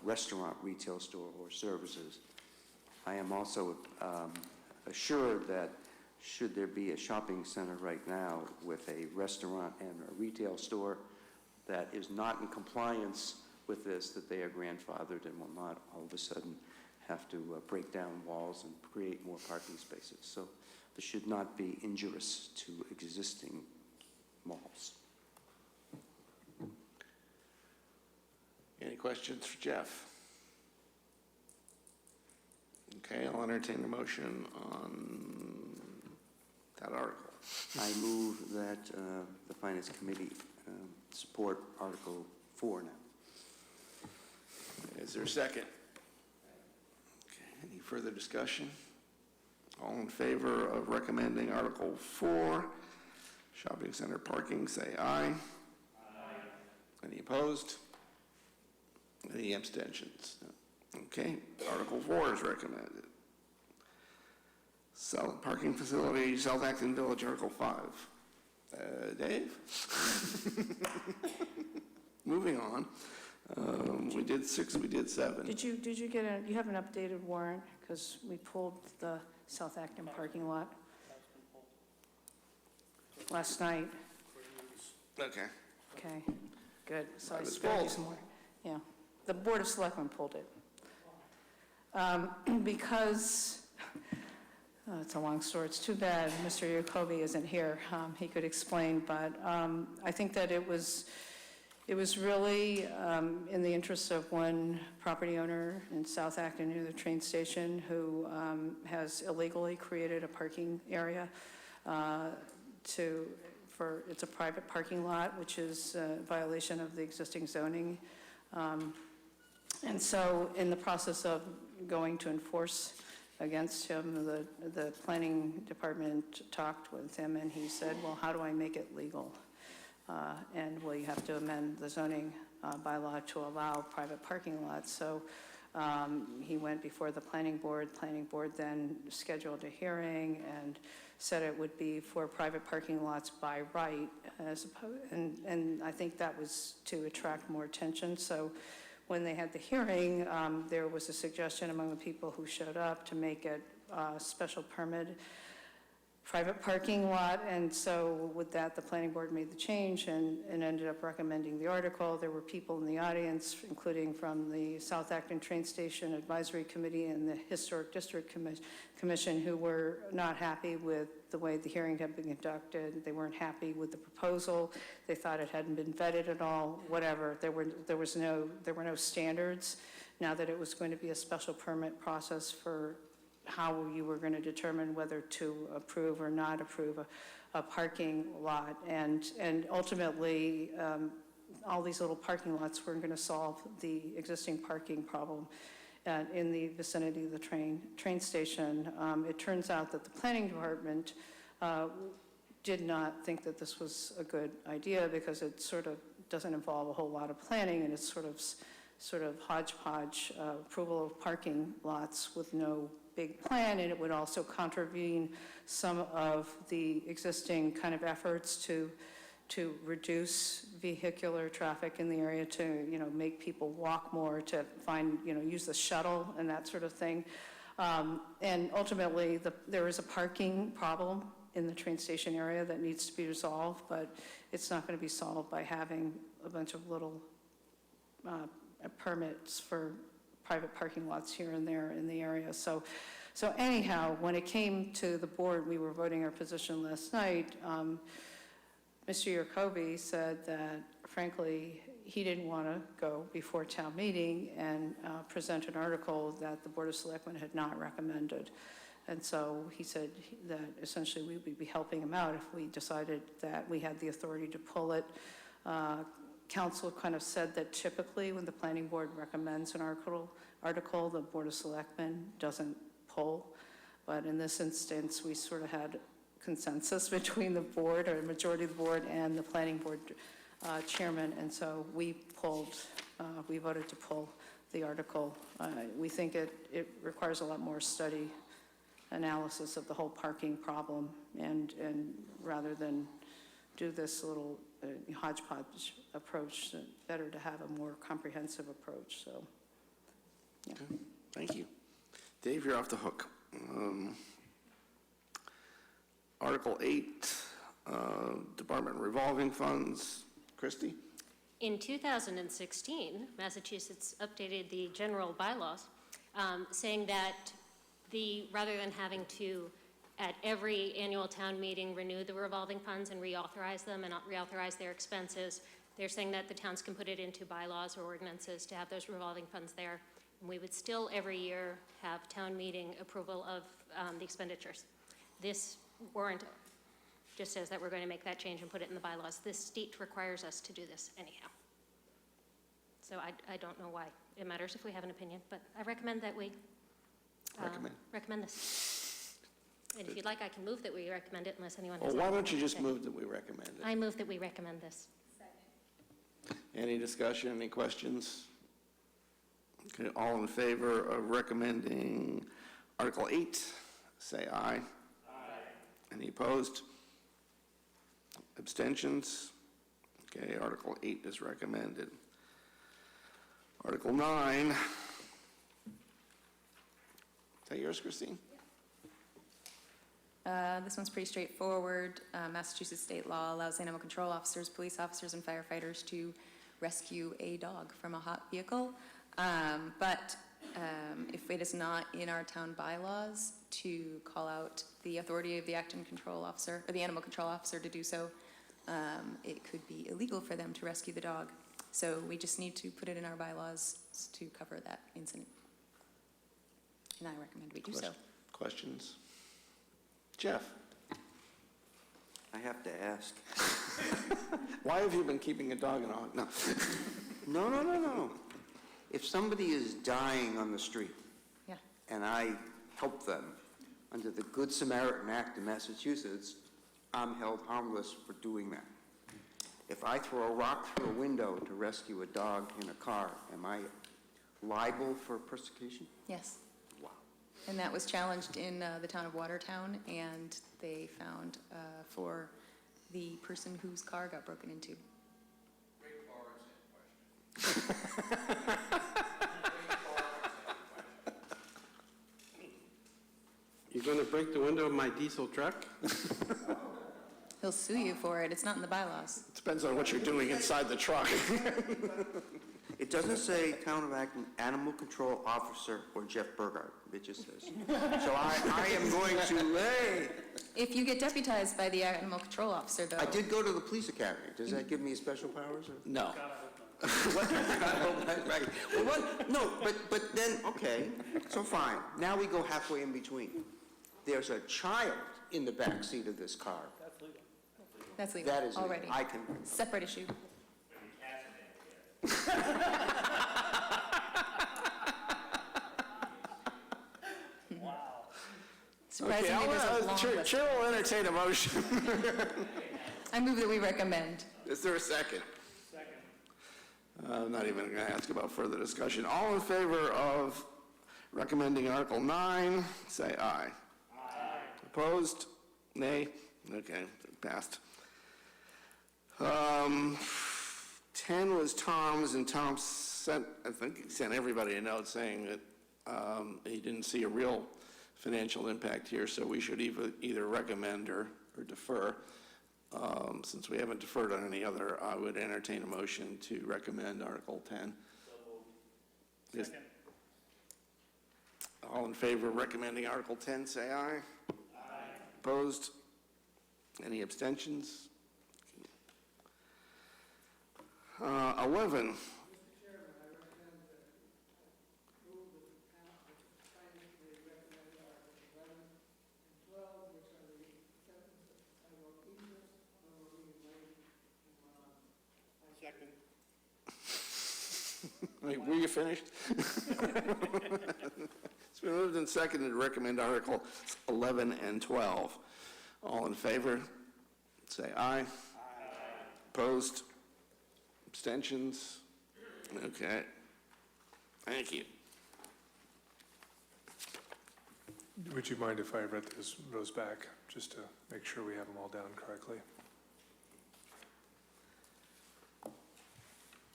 [SPEAKER 11] restaurant, retail store, or services. I am also assured that should there be a shopping center right now with a restaurant and a retail store that is not in compliance with this, that they are grandfathered and will not all of a sudden have to break down walls and create more parking spaces. So this should not be injurious to existing malls.
[SPEAKER 1] Any questions for Jeff? Okay, I'll entertain a motion on that article.
[SPEAKER 11] I move that the Finance Committee support Article 4 now.
[SPEAKER 1] Is there a second? Okay, any further discussion? All in favor of recommending Article 4, shopping center parking, say aye. Aye. Any opposed? Any abstentions? No. Okay, Article 4 is recommended. Parking facility, South Acton Village, Article 5. Dave? Moving on. We did 6, we did 7.
[SPEAKER 15] Did you get you have an updated warrant? Because we pulled the South Acton parking lot last night.
[SPEAKER 1] Okay.
[SPEAKER 15] Okay, good. So I
[SPEAKER 1] That is
[SPEAKER 15] spared you
[SPEAKER 1] pulled.
[SPEAKER 15] some more. Yeah, the Board of Selectmen pulled it. Because, it's a long story, it's too bad Mr. Jacoby isn't here. He could explain, but I think that it was really in the interest of one property owner in South Acton near the train station who has illegally created a parking area it's a private parking lot, which is a violation of the existing zoning. And so in the process of going to enforce against him, the planning department talked with him, and he said, well, how do I make it legal? And well, you have to amend the zoning bylaw to allow private parking lots. So he went before the planning board. Planning board then scheduled a hearing and said it would be for private parking lots by right, as opposed, and I think that was to attract more attention. So when they had the hearing, there was a suggestion among the people who showed up to make it a special permit private parking lot, and so with that, the planning board made the change and ended up recommending the article. There were people in the audience, including from the South Acton Train Station Advisory Committee and the Historic District Commission, who were not happy with the way the hearing had been conducted. They weren't happy with the proposal. They thought it hadn't been vetted at all, whatever. There were no standards. Now that it was going to be a special permit process for how you were going to determine whether to approve or not approve a parking lot. And ultimately, all these little parking lots weren't going to solve the existing parking problem in the vicinity of the train station. It turns out that the planning department did not think that this was a good idea because it sort of doesn't involve a whole lot of planning, and it's sort of sort of hodgepodge approval of parking lots with no big plan, and it would also contravene some of the existing kind of efforts to reduce vehicular traffic in the area, to, make people walk more, to find, use the shuttle and that sort of thing. And ultimately, there is a parking problem in the train station area that needs to be resolved, but it's not going to be solved by having a bunch of little permits for private parking lots here and there in the area. So anyhow, when it came to the board, we were voting our position last night. Mr. Yerkoby said that, frankly, he didn't want to go before town meeting and present an article that the Board of Selectmen had not recommended. And so he said that essentially we would be helping him out if we decided that we had the authority to pull it. Council kind of said that typically when the planning board recommends an article, the Board of Selectmen doesn't pull. But in this instance, we sort of had consensus between the board, or a majority of the board, and the planning board chairman, and so we voted to pull the article. We think it requires a lot more study, analysis of the whole parking problem, and rather than do this little hodgepodge approach, better to have a more comprehensive approach. So, yeah.
[SPEAKER 1] Okay. Thank you. Dave, you're off the hook. Article 8, Department revolving funds. Christie?
[SPEAKER 5] In 2016, Massachusetts updated the general bylaws, saying that rather than having to, at every annual town meeting, renew the revolving funds and reauthorize them and not reauthorize their expenses, they're saying that the towns can put it into bylaws or ordinances to have those revolving funds there. And we would still every year have town meeting approval of the expenditures. This warrant just says that we're going to make that change and put it in the bylaws. This state requires us to do this anyhow. So I don't know why it matters if we have an opinion, but I recommend that we recommend this. And if you'd like, I can move that we recommend it unless anyone has.
[SPEAKER 1] Well, why don't you just move that we recommend it?
[SPEAKER 5] I move that we recommend this.
[SPEAKER 1] Any discussion, any questions? Okay, all in favor of recommending Article 8, say aye. Any opposed? Abstentions? Okay, Article 8 is recommended. Article 9. Is that yours, Christine?
[SPEAKER 16] This one's pretty straightforward. Massachusetts state law allows animal control officers, police officers, and firefighters to rescue a dog from a hot vehicle. But if it is not in our town bylaws to call out the authority of the Acton control officer, or the animal control officer to do so, it could be illegal for them to rescue the dog. So we just need to put it in our bylaws to cover that incident. And I recommend we do so.
[SPEAKER 1] Questions? Jeff?
[SPEAKER 11] I have to ask.
[SPEAKER 1] Why have you been keeping a dog in a... No.
[SPEAKER 11] No. If somebody is dying on the street,
[SPEAKER 16] Yeah.
[SPEAKER 11] and I help them under the Good Samaritan Act in Massachusetts, I'm held harmless for doing that. If I throw a rock through a window to rescue a dog in a car, am I liable for persecution?
[SPEAKER 16] Yes.
[SPEAKER 11] Wow.
[SPEAKER 16] And that was challenged in the town of Watertown, and they found for the person whose car got broken into.
[SPEAKER 6] You're going to break the window of my diesel truck?
[SPEAKER 16] He'll sue you for it. It's not in the bylaws.
[SPEAKER 1] Depends on what you're doing inside the truck.
[SPEAKER 11] It doesn't say Town of Acton Animal Control Officer or Jeff Burgard. It just says. So I am going to,
[SPEAKER 16] If you get deputized by the animal control officer, though.
[SPEAKER 11] I did go to the police academy. Does that give me special powers? Or?
[SPEAKER 1] No.
[SPEAKER 11] Right. Well, what? No, but then, okay, so fine. Now we go halfway in between. There's a child in the back seat of this car.
[SPEAKER 16] That's legal.
[SPEAKER 11] That is
[SPEAKER 16] already.
[SPEAKER 11] I can.
[SPEAKER 16] Separate issue. Surprisingly,
[SPEAKER 1] Okay,
[SPEAKER 16] there's a long list.
[SPEAKER 1] Chair will entertain a motion.
[SPEAKER 16] I move that we recommend.
[SPEAKER 1] Is there a second? I'm not even going to ask about further discussion. All in favor of recommending Article 9, say aye. Aye. Opposed? Nay? Okay, passed. 10 was Tom's, and Tom sent, I think he sent everybody a note saying that he didn't see a real financial impact here, so we should either recommend or defer. Since we haven't deferred on any other, I would entertain a motion to recommend Article 10. Second. All in favor of recommending Article 10, say aye. Aye. Opposed? Any abstentions? 11. Wait, were you finished? It's been moved and seconded to recommend Article 11 and 12. All in favor, say aye. Aye. Opposed? Abstentions? Okay. Thank you.
[SPEAKER 4] Would you mind if I read those back, just to make sure we have them all down correctly?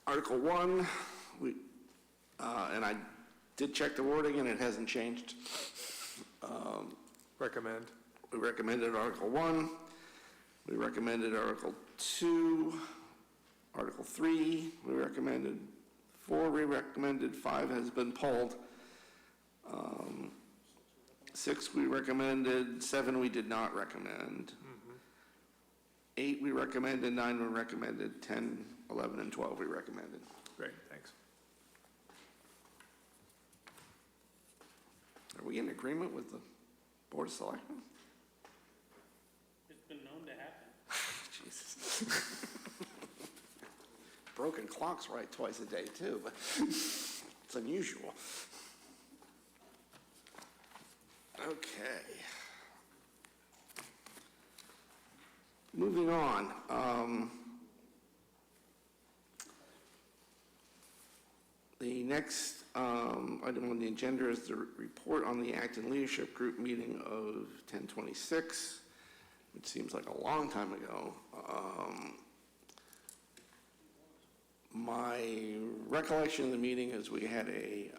[SPEAKER 1] Article 1, and I did check the wording and it hasn't changed.
[SPEAKER 4] Recommend.
[SPEAKER 1] We recommended Article 1. We recommended Article 2. Article 3, we recommended. 4, we recommended. 5 has been pulled. 6, we recommended. 7, we did not recommend. 8, we recommended. 9, we recommended. 10, 11, and 12, we recommended.
[SPEAKER 4] Great, thanks.
[SPEAKER 1] Are we in agreement with the Board of Selectmen?
[SPEAKER 3] It's been known to happen.
[SPEAKER 1] Jesus. Broken clock's right twice a day, too, but it's unusual. Okay. Moving on. The next item on the agenda is the report on the Acton Leadership Group meeting of 10/26, which seems like a long time ago. My recollection of the meeting is we had a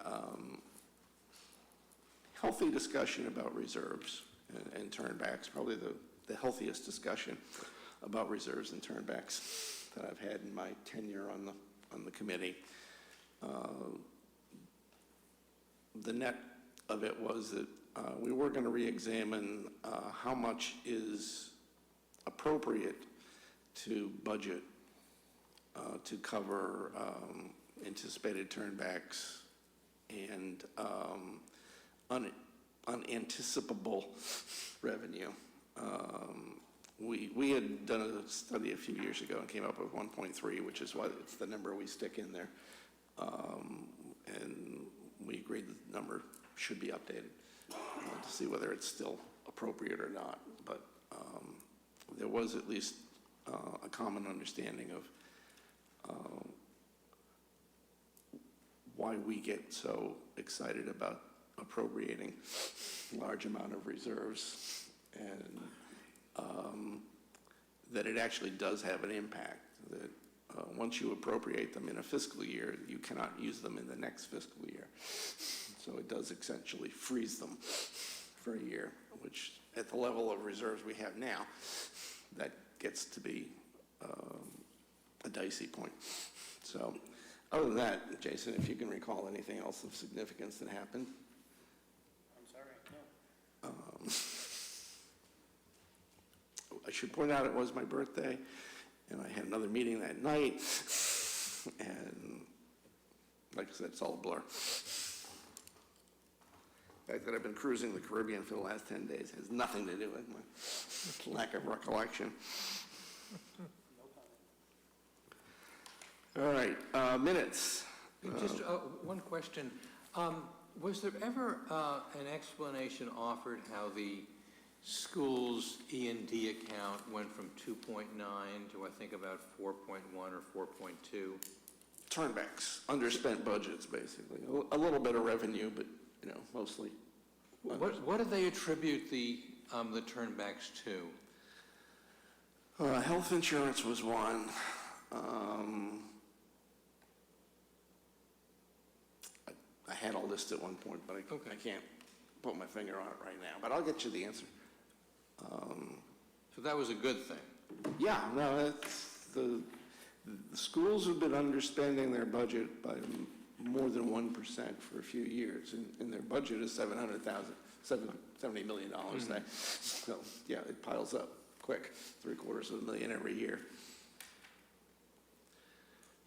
[SPEAKER 1] healthy discussion about reserves and turnbacks, probably the healthiest discussion about reserves and turnbacks that I've had in my tenure on the committee. The net of it was that we were going to re-examine how much is appropriate to budget to cover anticipated turnbacks and unanticipable revenue. We had done a study a few years ago and came up with 1.3, which is why it's the number we stick in there. And we agreed that the number should be updated to see whether it's still appropriate or not. But there was at least a common understanding of why we get so excited about appropriating large amount of reserves, and that it actually does have an impact, that once you appropriate them in a fiscal year, you cannot use them in the next fiscal year. So it does essentially freeze them for a year, which at the level of reserves we have now, that gets to be a dicey point. So other than that, Jason, if you can recall anything else of significance that happened.
[SPEAKER 3] I'm sorry, no.
[SPEAKER 1] I should point out it was my birthday, and I had another meeting that night, and like I said, it's all a blur. The fact that I've been cruising the Caribbean for the last 10 days has nothing to do with my lack of recollection. All right, minutes.
[SPEAKER 7] Just one question. Was there ever an explanation offered how the school's E&D account went from 2.9 to I think about 4.1 or 4.2?
[SPEAKER 1] turnbacks, underspent budgets, basically. A little bit of revenue, but, mostly.
[SPEAKER 7] What do they attribute the turnbacks to?
[SPEAKER 1] Health insurance was one. I had a list at one point, but I can't put my finger on it right now, but I'll get you the answer.
[SPEAKER 7] So that was a good thing.
[SPEAKER 1] Yeah, no, the schools have been underspending their budget by more than 1% for a few years, and their budget is $70 million today. So, yeah, it piles up quick, $750,000 every year.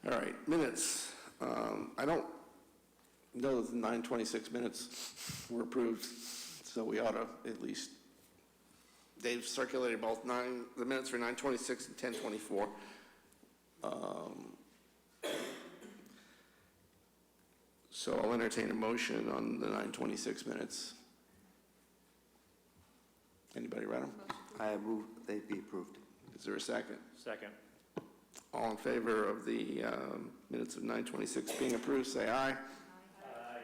[SPEAKER 1] All right, minutes. I don't know that the 9:26 minutes were approved, so we ought to at least, they've circulated both the minutes for 9:26 and 10:24. So I'll entertain a motion on the 9:26 minutes. Anybody read them?
[SPEAKER 11] I move they be approved.
[SPEAKER 1] Is there a second?
[SPEAKER 13] Second.
[SPEAKER 1] All in favor of the minutes of 9:26 being approved, say aye. Aye.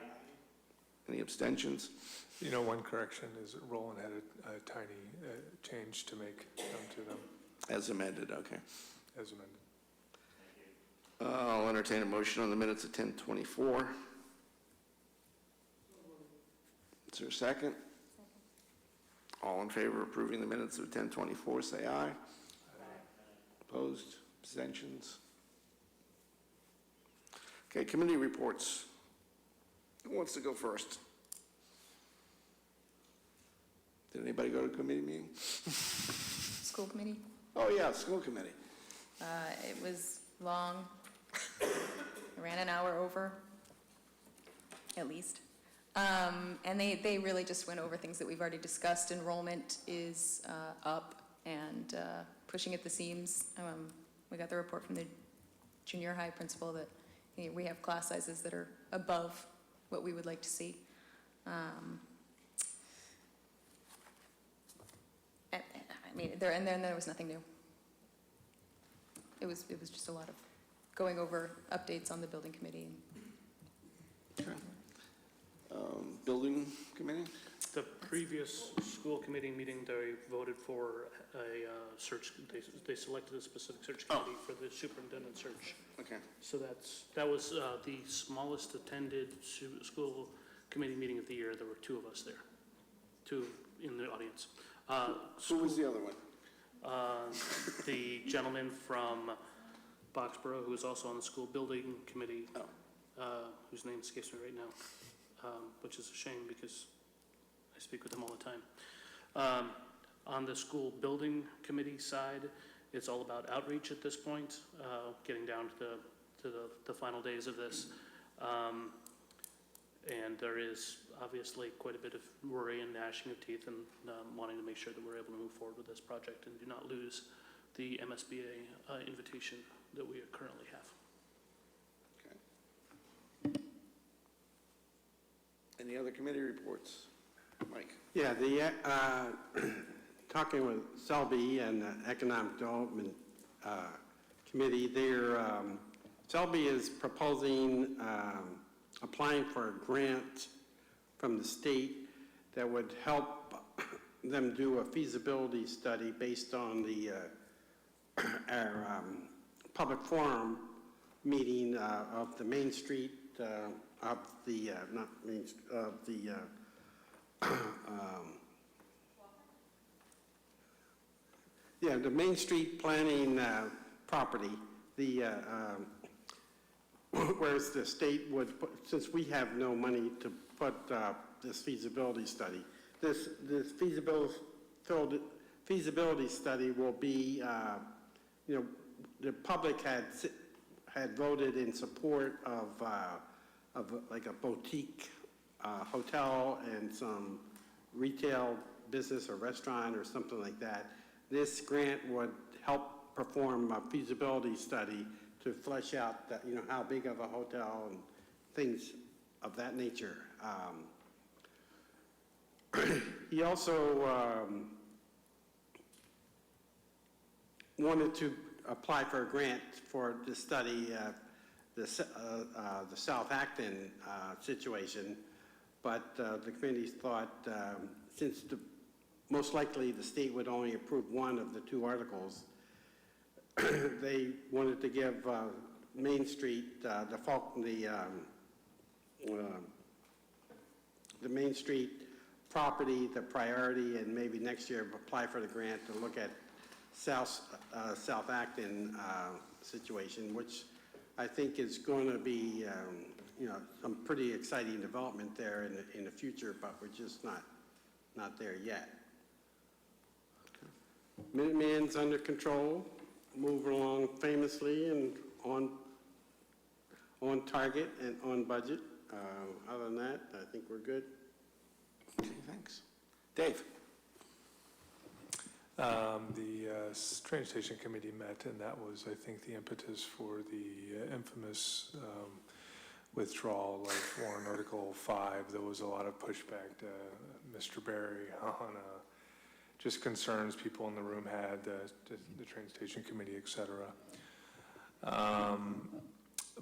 [SPEAKER 1] Any abstentions?
[SPEAKER 4] One correction is that Roland had a tiny change to make to them
[SPEAKER 1] As amended, okay.
[SPEAKER 4] as amended.
[SPEAKER 1] I'll entertain a motion on the minutes of 10:24. Is there a second? All in favor of approving the minutes of 10:24, say aye. Opposed? Abstentions? Okay, committee reports. Who wants to go first? Did anybody go to a committee meeting?
[SPEAKER 16] School committee.
[SPEAKER 1] Oh, yeah, school committee.
[SPEAKER 16] It was long. I ran an hour over, at least. And they really just went over things that we've already discussed. Enrollment is up and pushing at the seams. We got the report from the junior high principal that we have class sizes that are above what we would like to see. And then there was nothing new. It was just a lot of going over updates on the building committee.
[SPEAKER 1] Okay. Building committee?
[SPEAKER 3] The previous school committee meeting, they voted for a search, they selected a specific search committee for the superintendent search.
[SPEAKER 1] Okay.
[SPEAKER 3] So that was the smallest attended school committee meeting of the year. There were two of us there, two in the audience.
[SPEAKER 1] Who was the other one?
[SPEAKER 3] The gentleman from Boxborough, who is also on the school building committee, whose name escapes me right now, which is a shame because I speak with him all the time. On the school building committee side, it's all about outreach at this point, getting down to the final days of this. And there is obviously quite a bit of worry and gnashing of teeth and wanting to make sure that we're able to move forward with this project and do not lose the MSBA invitation that we currently have.
[SPEAKER 1] Okay. Any other committee reports? Mike?
[SPEAKER 6] Yeah, talking with Selby and the Economic Development Committee, Selby is proposing applying for a grant from the state that would help them do a feasibility study based on our public forum meeting of the Main Street of the the Main Street planning property, whereas the state would, since we have no money to put this feasibility study, this feasibility study will be, the public had voted in support of like a boutique hotel and some retail business or restaurant or something like that. This grant would help perform a feasibility study to flesh out that, how big of a hotel and things of that nature. He also wanted to apply for a grant for the study the South Acton situation, but the committee thought, since most likely the state would only approve one of the two articles, they wanted to give Main Street, the Main Street property the priority, and maybe next year apply for the grant to look at South Acton situation, which I think is going to be, some pretty exciting development there in the future, but we're just not there yet. Minuteman's under control, moving along famously and on target and on budget. Other than that, I think we're good.
[SPEAKER 1] Okay, thanks. Dave?
[SPEAKER 4] The train station committee met, and that was, I think, the impetus for the infamous withdrawal of Warrant Article 5. There was a lot of pushback to Mr. Berry on just concerns people in the room had, the train station committee, et cetera.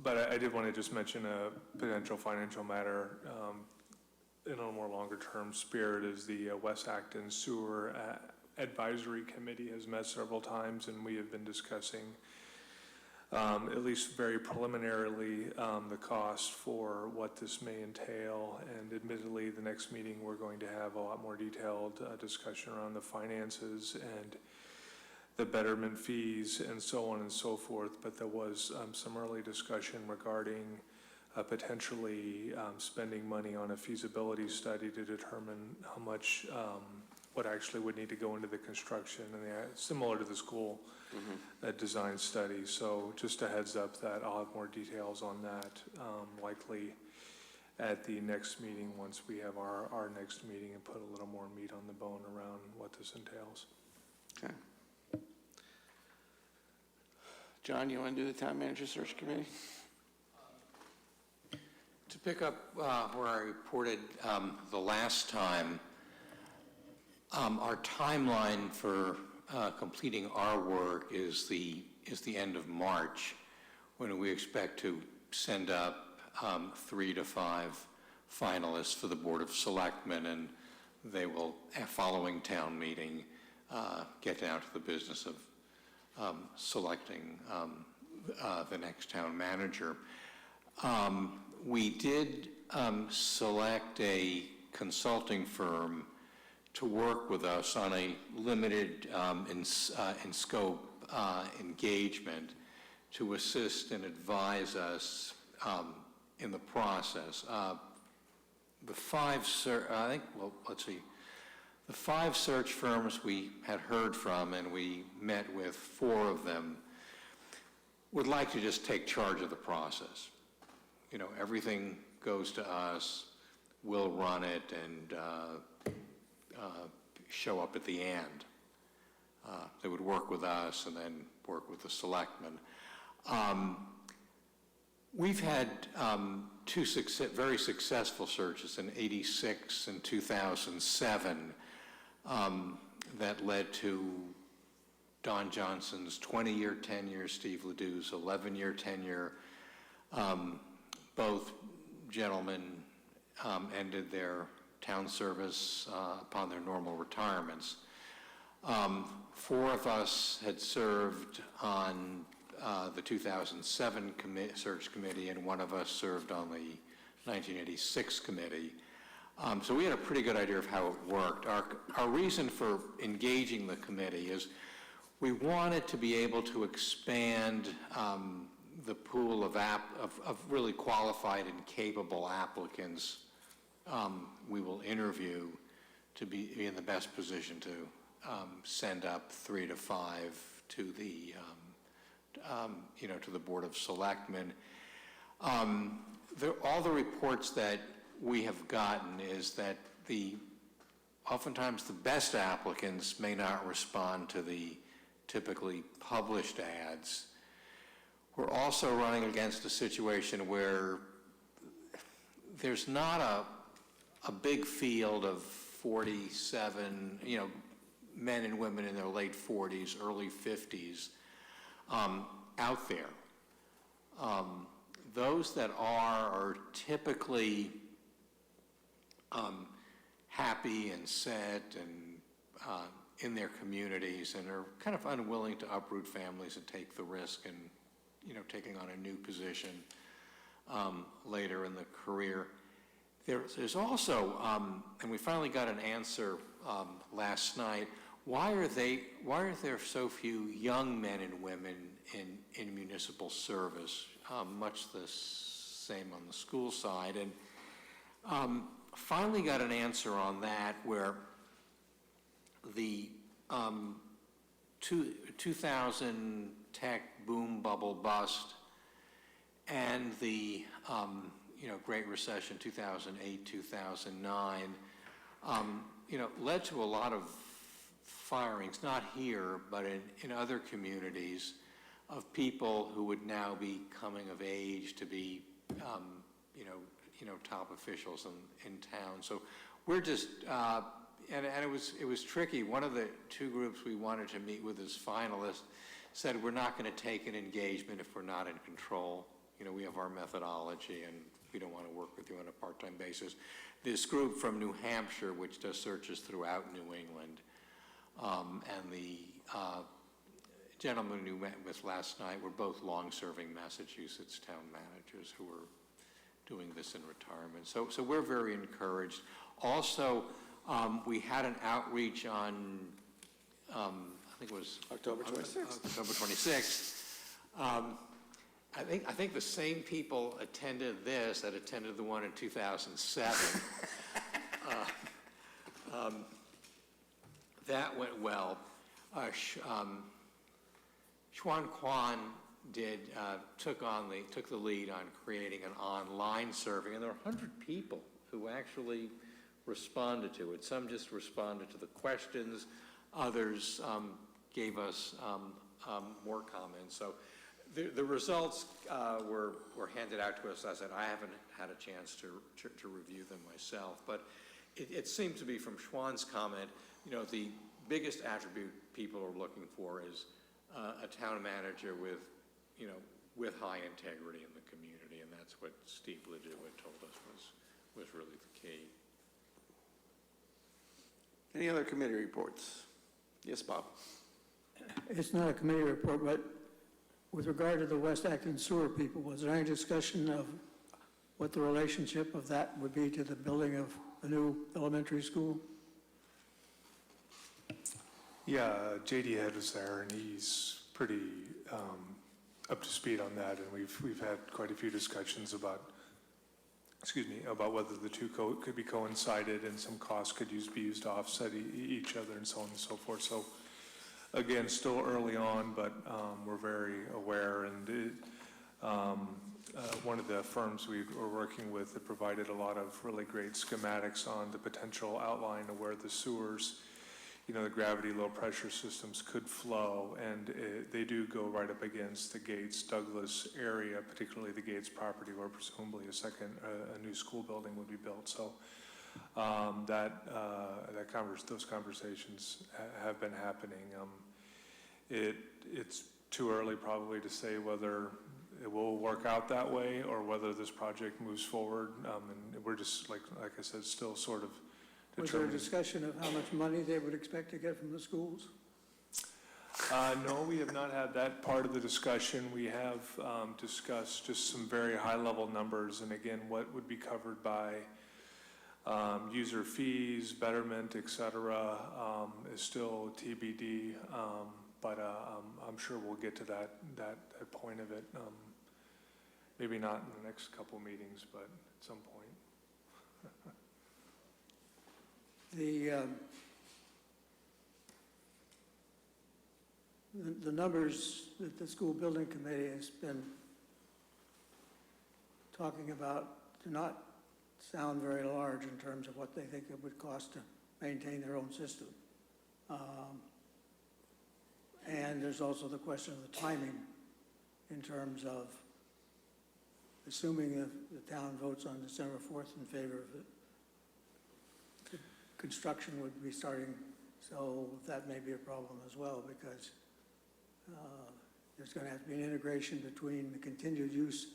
[SPEAKER 4] But I did want to just mention a potential financial matter in a more longer-term spirit is the West Acton Sewer Advisory Committee has met several times, and we have been discussing, at least very preliminarily, the cost for what this may entail. And admittedly, the next meeting, we're going to have a lot more detailed discussion around the finances and the betterment fees and so on and so forth. But there was some early discussion regarding potentially spending money on a feasibility study to determine how much what actually would need to go into the construction, and similar to the school design study. So just a heads up that I'll have more details on that likely at the next meeting, once we have our next meeting, and put a little more meat on the bone around what this entails.
[SPEAKER 1] Okay. John, you want to do the town manager search committee?
[SPEAKER 7] To pick up where I reported the last time, our timeline for completing our work is the end of March, when we expect to send up 3 to 5 finalists for the Board of Selectmen, and they will, following town meeting, get down to the business of selecting the next town manager. We did select a consulting firm to work with us on a limited in scope engagement to assist and advise us in the process. The 5 search firms we had heard from, and we met with 4 of them, would like to just take charge of the process. Everything goes to us, we'll run it, and show up at the end. They would work with us and then work with the selectmen. We've had 2 very successful searches in '86 and 2007 that led to Don Johnson's 20-year tenure, Steve Ledoux's 11-year tenure. Both gentlemen ended their town service upon their normal retirements. 4 of us had served on the 2007 search committee, and 1 of us served on the 1986 committee. So we had a pretty good idea of how it worked. Our reason for engaging the committee is we wanted to be able to expand the pool of really qualified and capable applicants we will interview to be in the best position to send up 3 to 5 to the to the Board of Selectmen. All the reports that we have gotten is that oftentimes the best applicants may not respond to the typically published ads. We're also running against a situation where there's not a big field of 47, men and women in their late 40s, early 50s out there those that are typically happy and set and in their communities and are kind of unwilling to uproot families and take the risk and, taking on a new position later in the career. There's also, and we finally got an answer last night, why are there so few young men and women in municipal service, much the same on the school side? And finally got an answer on that, where the 2000 tech boom bubble bust and the Great Recession 2008, 2009 led to a lot of firings, not here, but in other communities, of people who would now be coming of age to be top officials in town. So we're just and it was tricky. One of the two groups we wanted to meet with as finalists said, we're not going to take an engagement if we're not in control. We have our methodology and we don't want to work with you on a part-time basis. This group from New Hampshire, which does searches throughout New England, and the gentlemen who met with last night were both long-serving Massachusetts town managers who were doing this in retirement. So we're very encouraged. Also, we had an outreach on, I think it was
[SPEAKER 1] October 26th.
[SPEAKER 7] October 26th. I think the same people attended this that attended the one in 2007. That went well. Xuan Quan took the lead on creating an online survey, and there were 100 people who actually responded to it. Some just responded to the questions, others gave us more comments. So the results were handed out to us. As I said, I haven't had a chance to review them myself, but it seemed to be, from Xuan's comment, the biggest attribute people are looking for is a town manager with high integrity in the community, and that's what Steve Ledoux had told us was really the key.
[SPEAKER 1] Any other committee reports? Yes, Bob.
[SPEAKER 10] It's not a committee report, but with regard to the West Acton sewer people, was there any discussion of what the relationship of that would be to the building of a new elementary school?
[SPEAKER 4] Yeah, JD Head was there, and he's pretty up to speed on that, and we've had quite a few discussions about whether the two could be coincided, and some costs could be used to offset each other, and so on and so forth. So again, still early on, but we're very aware, and one of the firms we were working with that provided a lot of really great schematics on the potential outline of where the sewers, the gravity low pressure systems could flow, and they do go right up against the Gates Douglas area, particularly the Gates property, where presumably a new school building would be built. So those conversations have been happening. It's too early probably to say whether it will work out that way or whether this project moves forward, and we're just like I said, still sort of
[SPEAKER 10] Was there a discussion of how much money they would expect to get from the schools?
[SPEAKER 4] No, we have not had that part of the discussion. We have discussed just some very high-level numbers, and again, what would be covered by user fees, betterment, et cetera, is still TBD, but I'm sure we'll get to that point of it. Maybe not in the next couple meetings, but at some point.
[SPEAKER 10] The numbers that the school building committee has been talking about do not sound very large in terms of what they think it would cost to maintain their own system. And there's also the question of the timing in terms of assuming the town votes on December 4th in favor of it. Construction would be starting, so that may be a problem as well, because there's going to have to be an integration between the continued use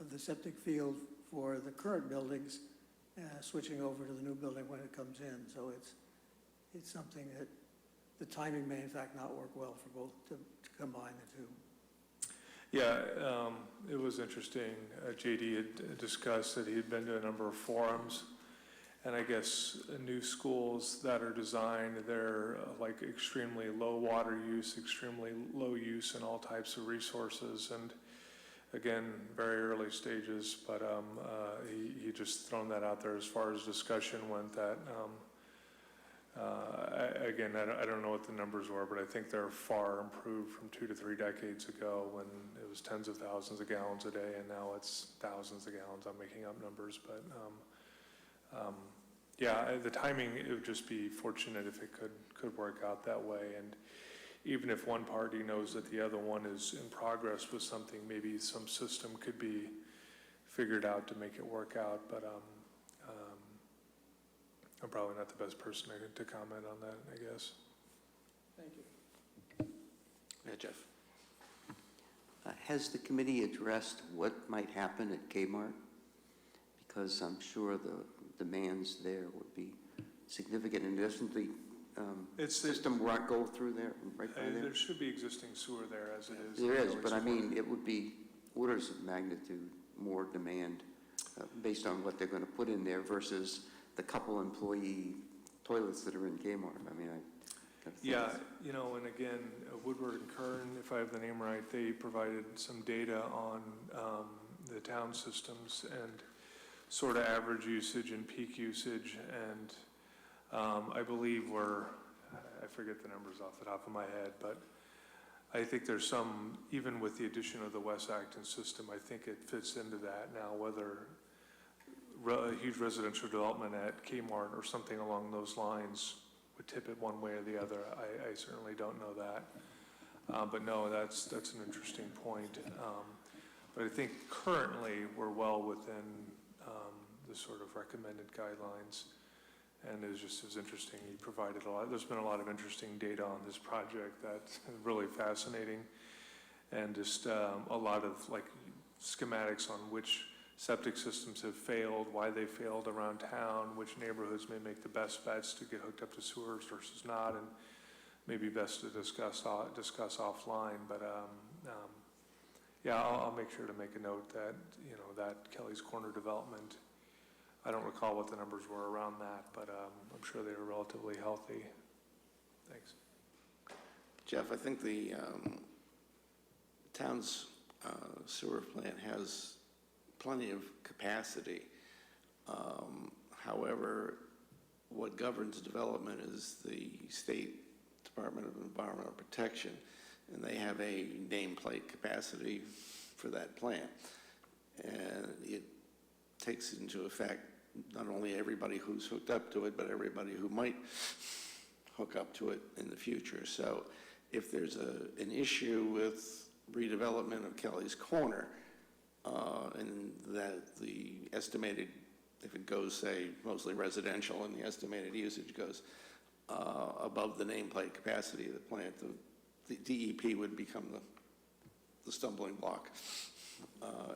[SPEAKER 10] of the septic field for the current buildings, switching over to the new building when it comes in. So it's something that the timing may in fact not work well for both to combine the two.
[SPEAKER 4] Yeah, it was interesting. JD had discussed that he had been to a number of forums, and I guess new schools that are designed, they're like extremely low water use, extremely low use in all types of resources, and again, very early stages, but he just thrown that out there as far as discussion went that, again, I don't know what the numbers were, but I think they're far improved from 2 to 3 decades ago when it was tens of thousands of gallons a day, and now it's thousands of gallons. I'm making up numbers, but yeah, the timing, it would just be fortunate if it could work out that way. And even if one party knows that the other one is in progress with something, maybe some system could be figured out to make it work out, but I'm probably not the best person to comment on that, I guess.
[SPEAKER 10] Thank you.
[SPEAKER 1] Yeah, Jeff.
[SPEAKER 11] Has the committee addressed what might happen at Kmart? Because I'm sure the demands there would be significant, and doesn't the system go through there, right by there?
[SPEAKER 4] There should be existing sewer there as it is.
[SPEAKER 11] There is, but I mean, it would be orders of magnitude more demand based on what they're going to put in there versus the couple employee toilets that are in Kmart. I mean,
[SPEAKER 4] yeah, you know, and again, Woodward and Kern, if I have the name right, they provided some data on the town systems and sort of average usage and peak usage, and I believe I forget the numbers off the top of my head, but I think there's some, even with the addition of the West Acton system, I think it fits into that now. Whether a huge residential development at Kmart or something along those lines would tip it one way or the other, I certainly don't know that. But no, that's an interesting point. But I think currently we're well within the sort of recommended guidelines. And it was interesting. He provided a lot. There's been a lot of interesting data on this project that's really fascinating, and just a lot of like schematics on which septic systems have failed, why they failed around town, which neighborhoods may make the best bets to get hooked up to sewers versus not, and maybe best to discuss offline. But yeah, I'll make sure to make a note that, you know, that Kelly's Corner development, I don't recall what the numbers were around that, but I'm sure they were relatively healthy. Thanks.
[SPEAKER 1] Jeff, I think the town's sewer plant has plenty of capacity. However, what governs development is the State Department of Environmental Protection, and they have a nameplate capacity for that plant. And it takes into effect not only everybody who's hooked up to it, but everybody who might hook up to it in the future. So if there's an issue with redevelopment of Kelly's Corner, and that the estimated, if it goes, say, mostly residential, and the estimated usage goes above the nameplate capacity of the plant, the DEP would become the stumbling block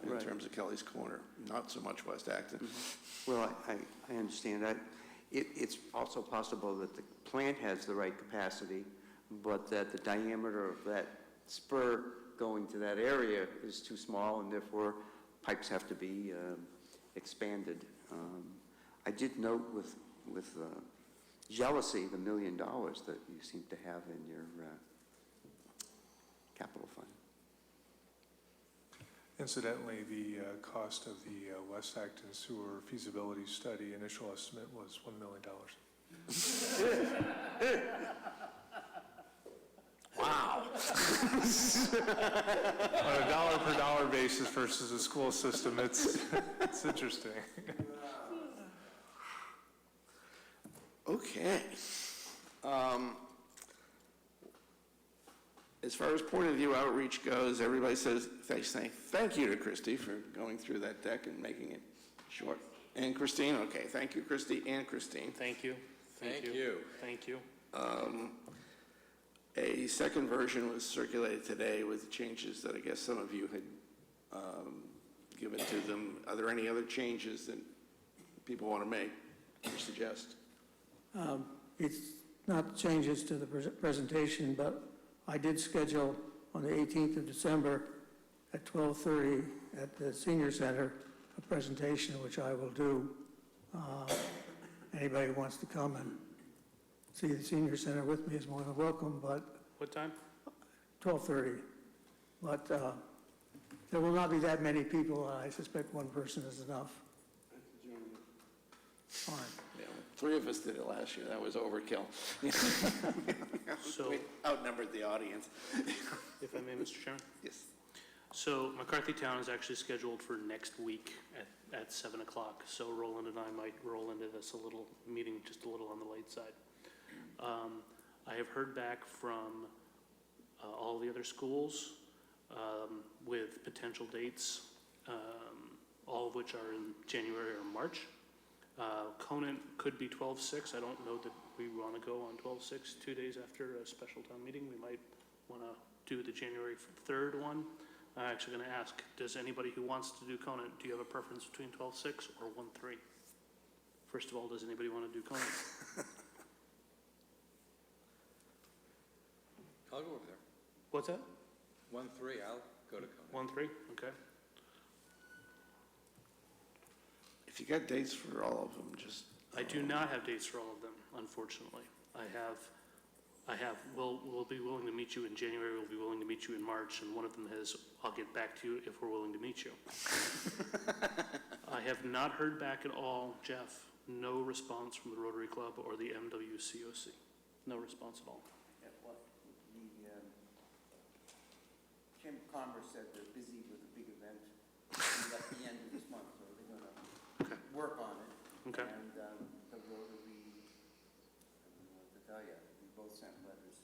[SPEAKER 1] in
[SPEAKER 11] Right.
[SPEAKER 1] terms of Kelly's Corner, not so much West Acton.
[SPEAKER 11] Mm-hmm. Well, I understand that. It's also possible that the plant has the right capacity, but that the diameter of that spur going to that area is too small, and therefore pipes have to be expanded. I did note with jealousy the $1 million that you seem to have in your capital fund.
[SPEAKER 4] Incidentally, the cost of the West Acton sewer feasibility study initial estimate was $1 million.
[SPEAKER 1] Wow.
[SPEAKER 4] On a dollar per dollar basis versus a school system, it's interesting.
[SPEAKER 1] Okay. As far as point of view outreach goes, everybody says thank you to Christy for going through that deck and making it short. And Christine, okay, thank you, Christy and Christine.
[SPEAKER 3] Thank you.
[SPEAKER 7] Thank you.
[SPEAKER 3] Thank you.
[SPEAKER 1] A second version was circulated today with changes that I guess some of you had given to them. Are there any other changes that people want to make or suggest?
[SPEAKER 10] It's not changes to the presentation, but I did schedule on the 18th of December at 12:30 at the Senior Center a presentation, which I will do. Anybody who wants to come and see the Senior Center with me is more than welcome, but
[SPEAKER 3] What time?
[SPEAKER 10] 12:30. But there will not be that many people. I suspect one person is enough. Fine.
[SPEAKER 1] Yeah, 3 of us did it last year. That was overkill.
[SPEAKER 3] So-
[SPEAKER 1] We outnumbered the audience.
[SPEAKER 3] If I may, Mr. Chairman?
[SPEAKER 1] Yes.
[SPEAKER 3] So McCarthy Town is actually scheduled for next week at 7 o'clock. So Roland and I might roll into this meeting just a little on the late side. I have heard back from all the other schools with potential dates, all of which are in January or March. Conant could be 12/6. I don't know that we want to go on 12/6, 2 days after a special town meeting. We might want to do the January 3rd one. I'm actually going to ask, does anybody who wants to do Conant, do you have a preference between 12/6 or 1/3? First of all, does anybody want to do Conant?
[SPEAKER 7] I'll go over there.
[SPEAKER 3] What's that?
[SPEAKER 7] 1-3, I'll go to Conant.
[SPEAKER 3] 1/3, okay.
[SPEAKER 1] If you got dates for all of them, just.
[SPEAKER 3] I do not have dates for all of them, unfortunately. We'll be willing to meet you in January, we'll be willing to meet you in March, and one of them is, I'll get back to you if we're willing to meet you. I have not heard back at all, Jeff, no response from the Rotary Club or the MWCOC. No response at all.
[SPEAKER 11] Yeah, well, the Chamber of Commerce said they're busy with a big event at the end of this month, so they're going to work on it.
[SPEAKER 3] Okay.
[SPEAKER 11] And the Rotary, I don't know what to tell you, we both sent letters.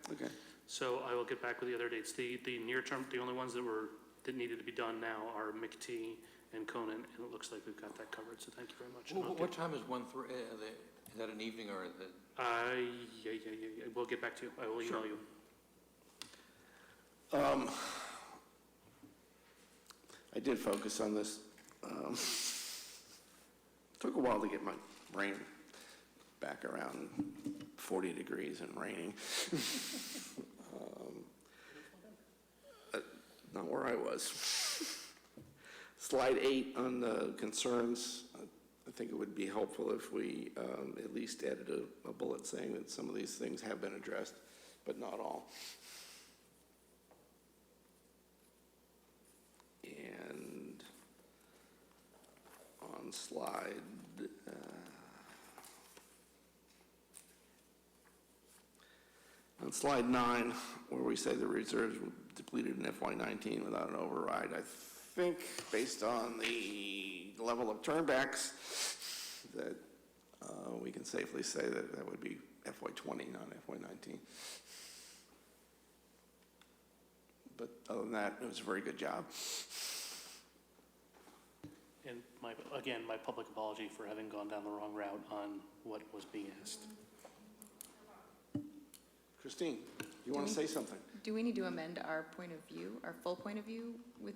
[SPEAKER 1] Okay.
[SPEAKER 3] So I will get back with the other dates. The near term, the only ones that needed to be done now are McT and Conant, and it looks like we've got that covered, so thank you very much.
[SPEAKER 7] What time is 1-3? Is that an evening or the?
[SPEAKER 3] Yeah, we'll get back to you. I will email you.
[SPEAKER 1] I did focus on this. Took a while to get my brain back around 40 degrees and raining. Not where I was. Slide 8 on the concerns. I think it would be helpful if we at least added a bullet saying that some of these things have been addressed, but not all. And on slide on slide 9, where we say the reserves were depleted in FY19 without an override, I think based on the level of turnbacks that we can safely say that that would be FY20, not FY19. But other than that, it was a very good job.
[SPEAKER 3] And my public apology for having gone down the wrong route on what was being asked.
[SPEAKER 1] Christine, you want to say something?
[SPEAKER 16] Do we need to amend our point of view, our full point of view with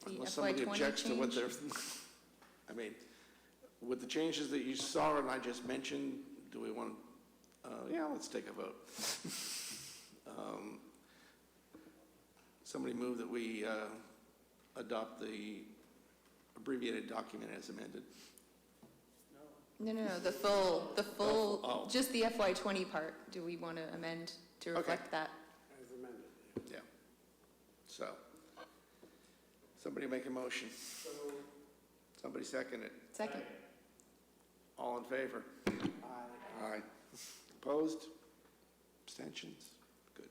[SPEAKER 16] the
[SPEAKER 1] Unless
[SPEAKER 16] FY20
[SPEAKER 1] somebody objects to what
[SPEAKER 16] change?
[SPEAKER 1] they're, I mean, with the changes that you saw and I just mentioned, do we want, yeah, let's take a vote. Somebody move that we adopt the abbreviated document as amended.
[SPEAKER 16] No, the full,
[SPEAKER 1] Oh.
[SPEAKER 16] just the FY20 part. Do we want to amend to reflect that?
[SPEAKER 6] As amended.
[SPEAKER 1] Yeah. So, somebody make a motion. Somebody second it.
[SPEAKER 16] Second.
[SPEAKER 1] All in favor? Aye. Opposed? Abstentions? Good.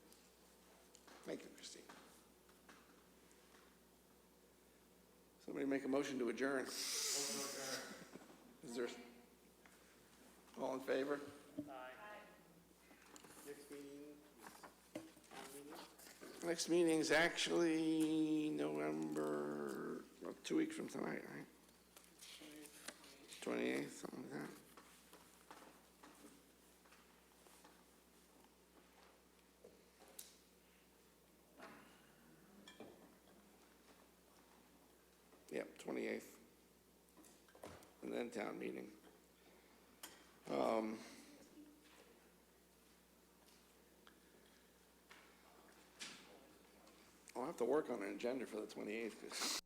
[SPEAKER 1] Thank you, Christine. Somebody make a motion to adjourn. Is there, all in favor? Next meeting is actually November, well, 2 weeks from tonight, right? 28th, something like that. 28th, and then town meeting. I'll have to work on an agenda for the 28th, 'cause